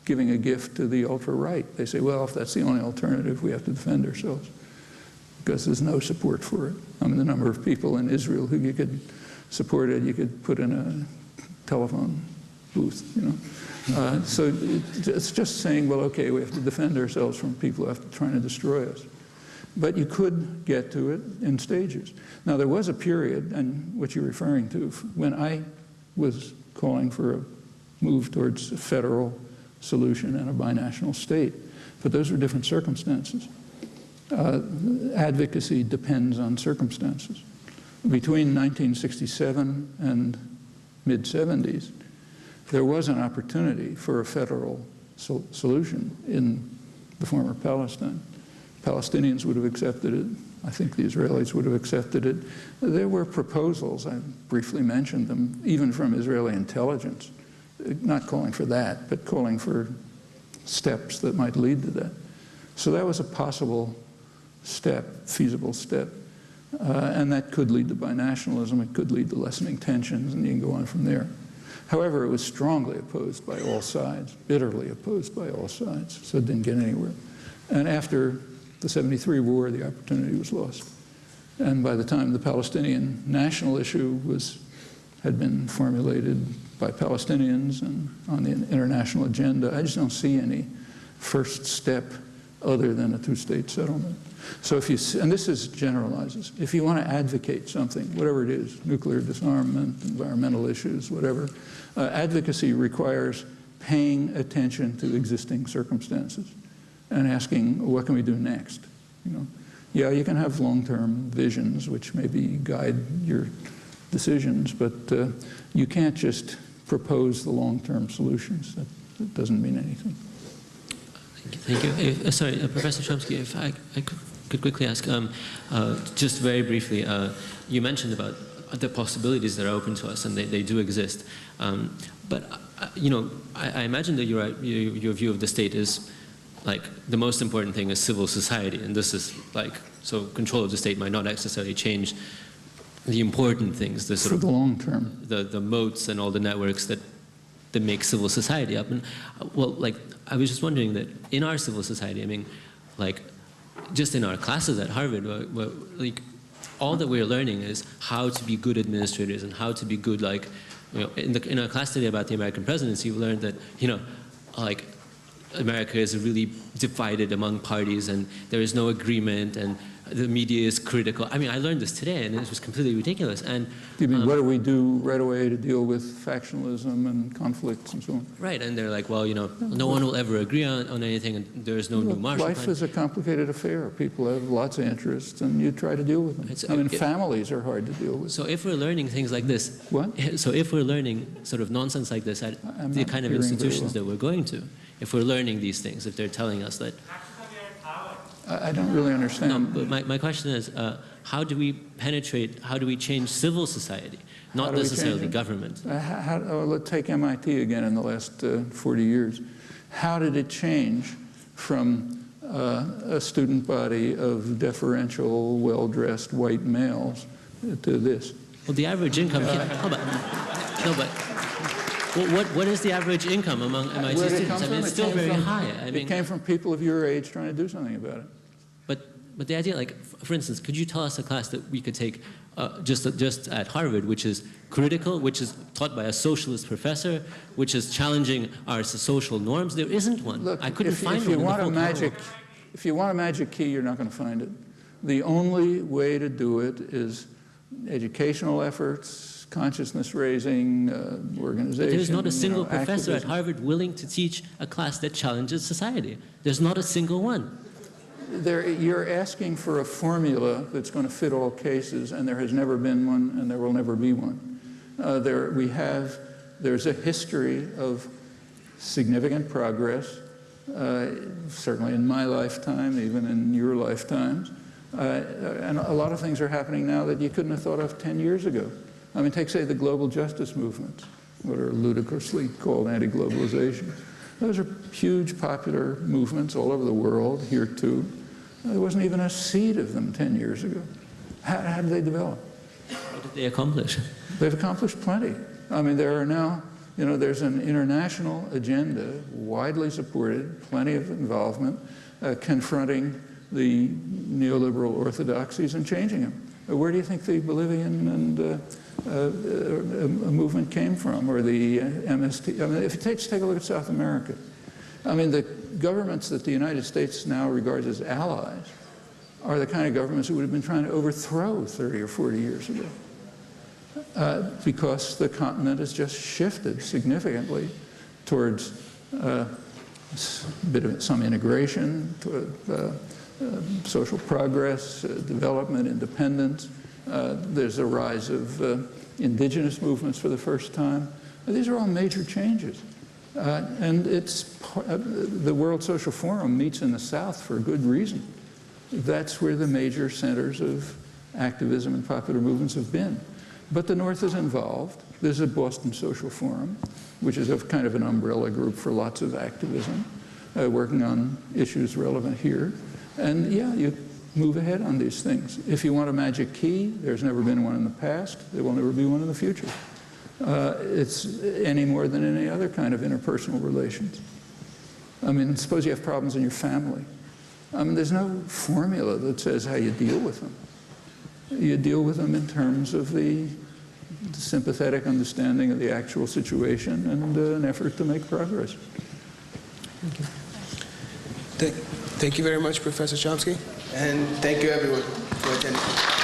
giving a gift to the ultra-right. They say, well, if that's the only alternative, we have to defend ourselves. because there's no support for it. I mean, the number of people in Israel who you could support it, you could put in a telephone booth, you know. So it's just saying, well, okay, we have to defend ourselves from people who are trying to destroy us. But you could get to it in stages. Now, there was a period, and what you're referring to, when I was calling for a move towards a federal solution and a binational state. But those were different circumstances. Advocacy depends on circumstances. Between 1967 and mid-70s, there was an opportunity for a federal solution in the former Palestine. Palestinians would have accepted it. I think the Israelis would have accepted it. There were proposals, I briefly mentioned them, even from Israeli intelligence, not calling for that, but calling for steps that might lead to that. So that was a possible step, feasible step. And that could lead to binationalism, it could lead to lessening tensions, and you can go on from there. However, it was strongly opposed by all sides, bitterly opposed by all sides, so it didn't get anywhere. And after the '73 war, the opportunity was lost. And by the time the Palestinian national issue had been formulated by Palestinians and on the international agenda, I just don't see any first step other than a two-state settlement. So if you, and this is generalizes, if you want to advocate something, whatever it is, nuclear disarmament, environmental issues, whatever, advocacy requires paying attention to existing circumstances and asking, what can we do next? You know, yeah, you can have long-term visions, which maybe guide your decisions, but you can't just propose the long-term solutions. That doesn't mean anything. Thank you. Sorry, Professor Chomsky, if I could quickly ask, just very briefly, you mentioned about the possibilities that are open to us, and they do exist. But you know, I imagine that your view of the state is like the most important thing is civil society, and this is like, so control of the state might not necessarily change the important things, the sort for the long term, the moats and all the networks that make civil society up. And well, like I was just wondering that in our civil society, I mean, like just in our classes at Harvard, like all that we're learning is how to be good administrators and how to be good, like, you know, in our class today about the American presidency, we learned that, you know, like America is really divided among parties and there is no agreement and the media is critical. I mean, I learned this today and it was completely ridiculous. And you mean, what do we do right away to deal with factionalism and conflicts and so on? Right, and they're like, well, you know, no one will ever agree on anything, and there's no new Marshall Plan. Life is a complicated affair. People have lots of interests, and you try to deal with them. I mean, families are hard to deal with. So if we're learning things like this, what? So if we're learning sort of nonsense like this at the kind of institutions that we're going to, if we're learning these things, if they're telling us that. I don't really understand. No, but my question is, how do we penetrate, how do we change civil society, not necessarily government? Let's take M.I.T. again in the last 40 years. How did it change from a student body of deferential, well-dressed white males to this? Well, the average income, what is the average income among MIT students? I mean, it's still very high. I mean, it came from people of your age trying to do something about it. But the idea, like, for instance, could you tell us a class that we could take just at Harvard, which is critical, which is taught by a socialist professor, which is challenging our social norms? There isn't one. Look, I couldn't find one. If you want a magic key, you're not going to find it. The only way to do it is educational efforts, consciousness raising, organization. But there's not a single professor at Harvard willing to teach a class that challenges society. There's not a single one. You're asking for a formula that's going to fit all cases, and there has never been one, and there will never be one. There's a history of significant progress, certainly in my lifetime, even in your lifetimes, and a lot of things are happening now that you couldn't have thought of 10 years ago. I mean, take, say, the global justice movements, what are ludicrously called anti-globalization. Those are huge popular movements all over the world, here too. There wasn't even a seed of them 10 years ago. How did they develop? What did they accomplish? They've accomplished plenty. I mean, there are now, you know, there's an international agenda, widely supported, plenty of involvement, confronting the neoliberal orthodoxies and changing them. Where do you think the Bolivian and movement came from, or the MST? I mean, if you take a look at South America, I mean, the governments that the United States now regards as allies are the kind of governments who would have been trying to overthrow 30 or 40 years ago, because the continent has just shifted significantly towards some integration, toward social progress, development, independence. There's a rise of indigenous movements for the first time. These are all major changes. And the World Social Forum meets in the South for a good reason. That's where the major centers of activism and popular movements have been. But the North is involved. There's a Boston Social Forum, which is a kind of an umbrella group for lots of activism, working on issues relevant here. And yeah, you move ahead on these things. If you want a magic key, there's never been one in the past. There will never be one in the future. It's any more than any other kind of interpersonal relations. I mean, suppose you have problems in your family. I mean, there's no formula that says how you deal with them. You deal with them in terms of the sympathetic understanding of the actual situation and an effort to make progress. Thank you. Thank you very much, Professor Chomsky, and thank you everyone for attending.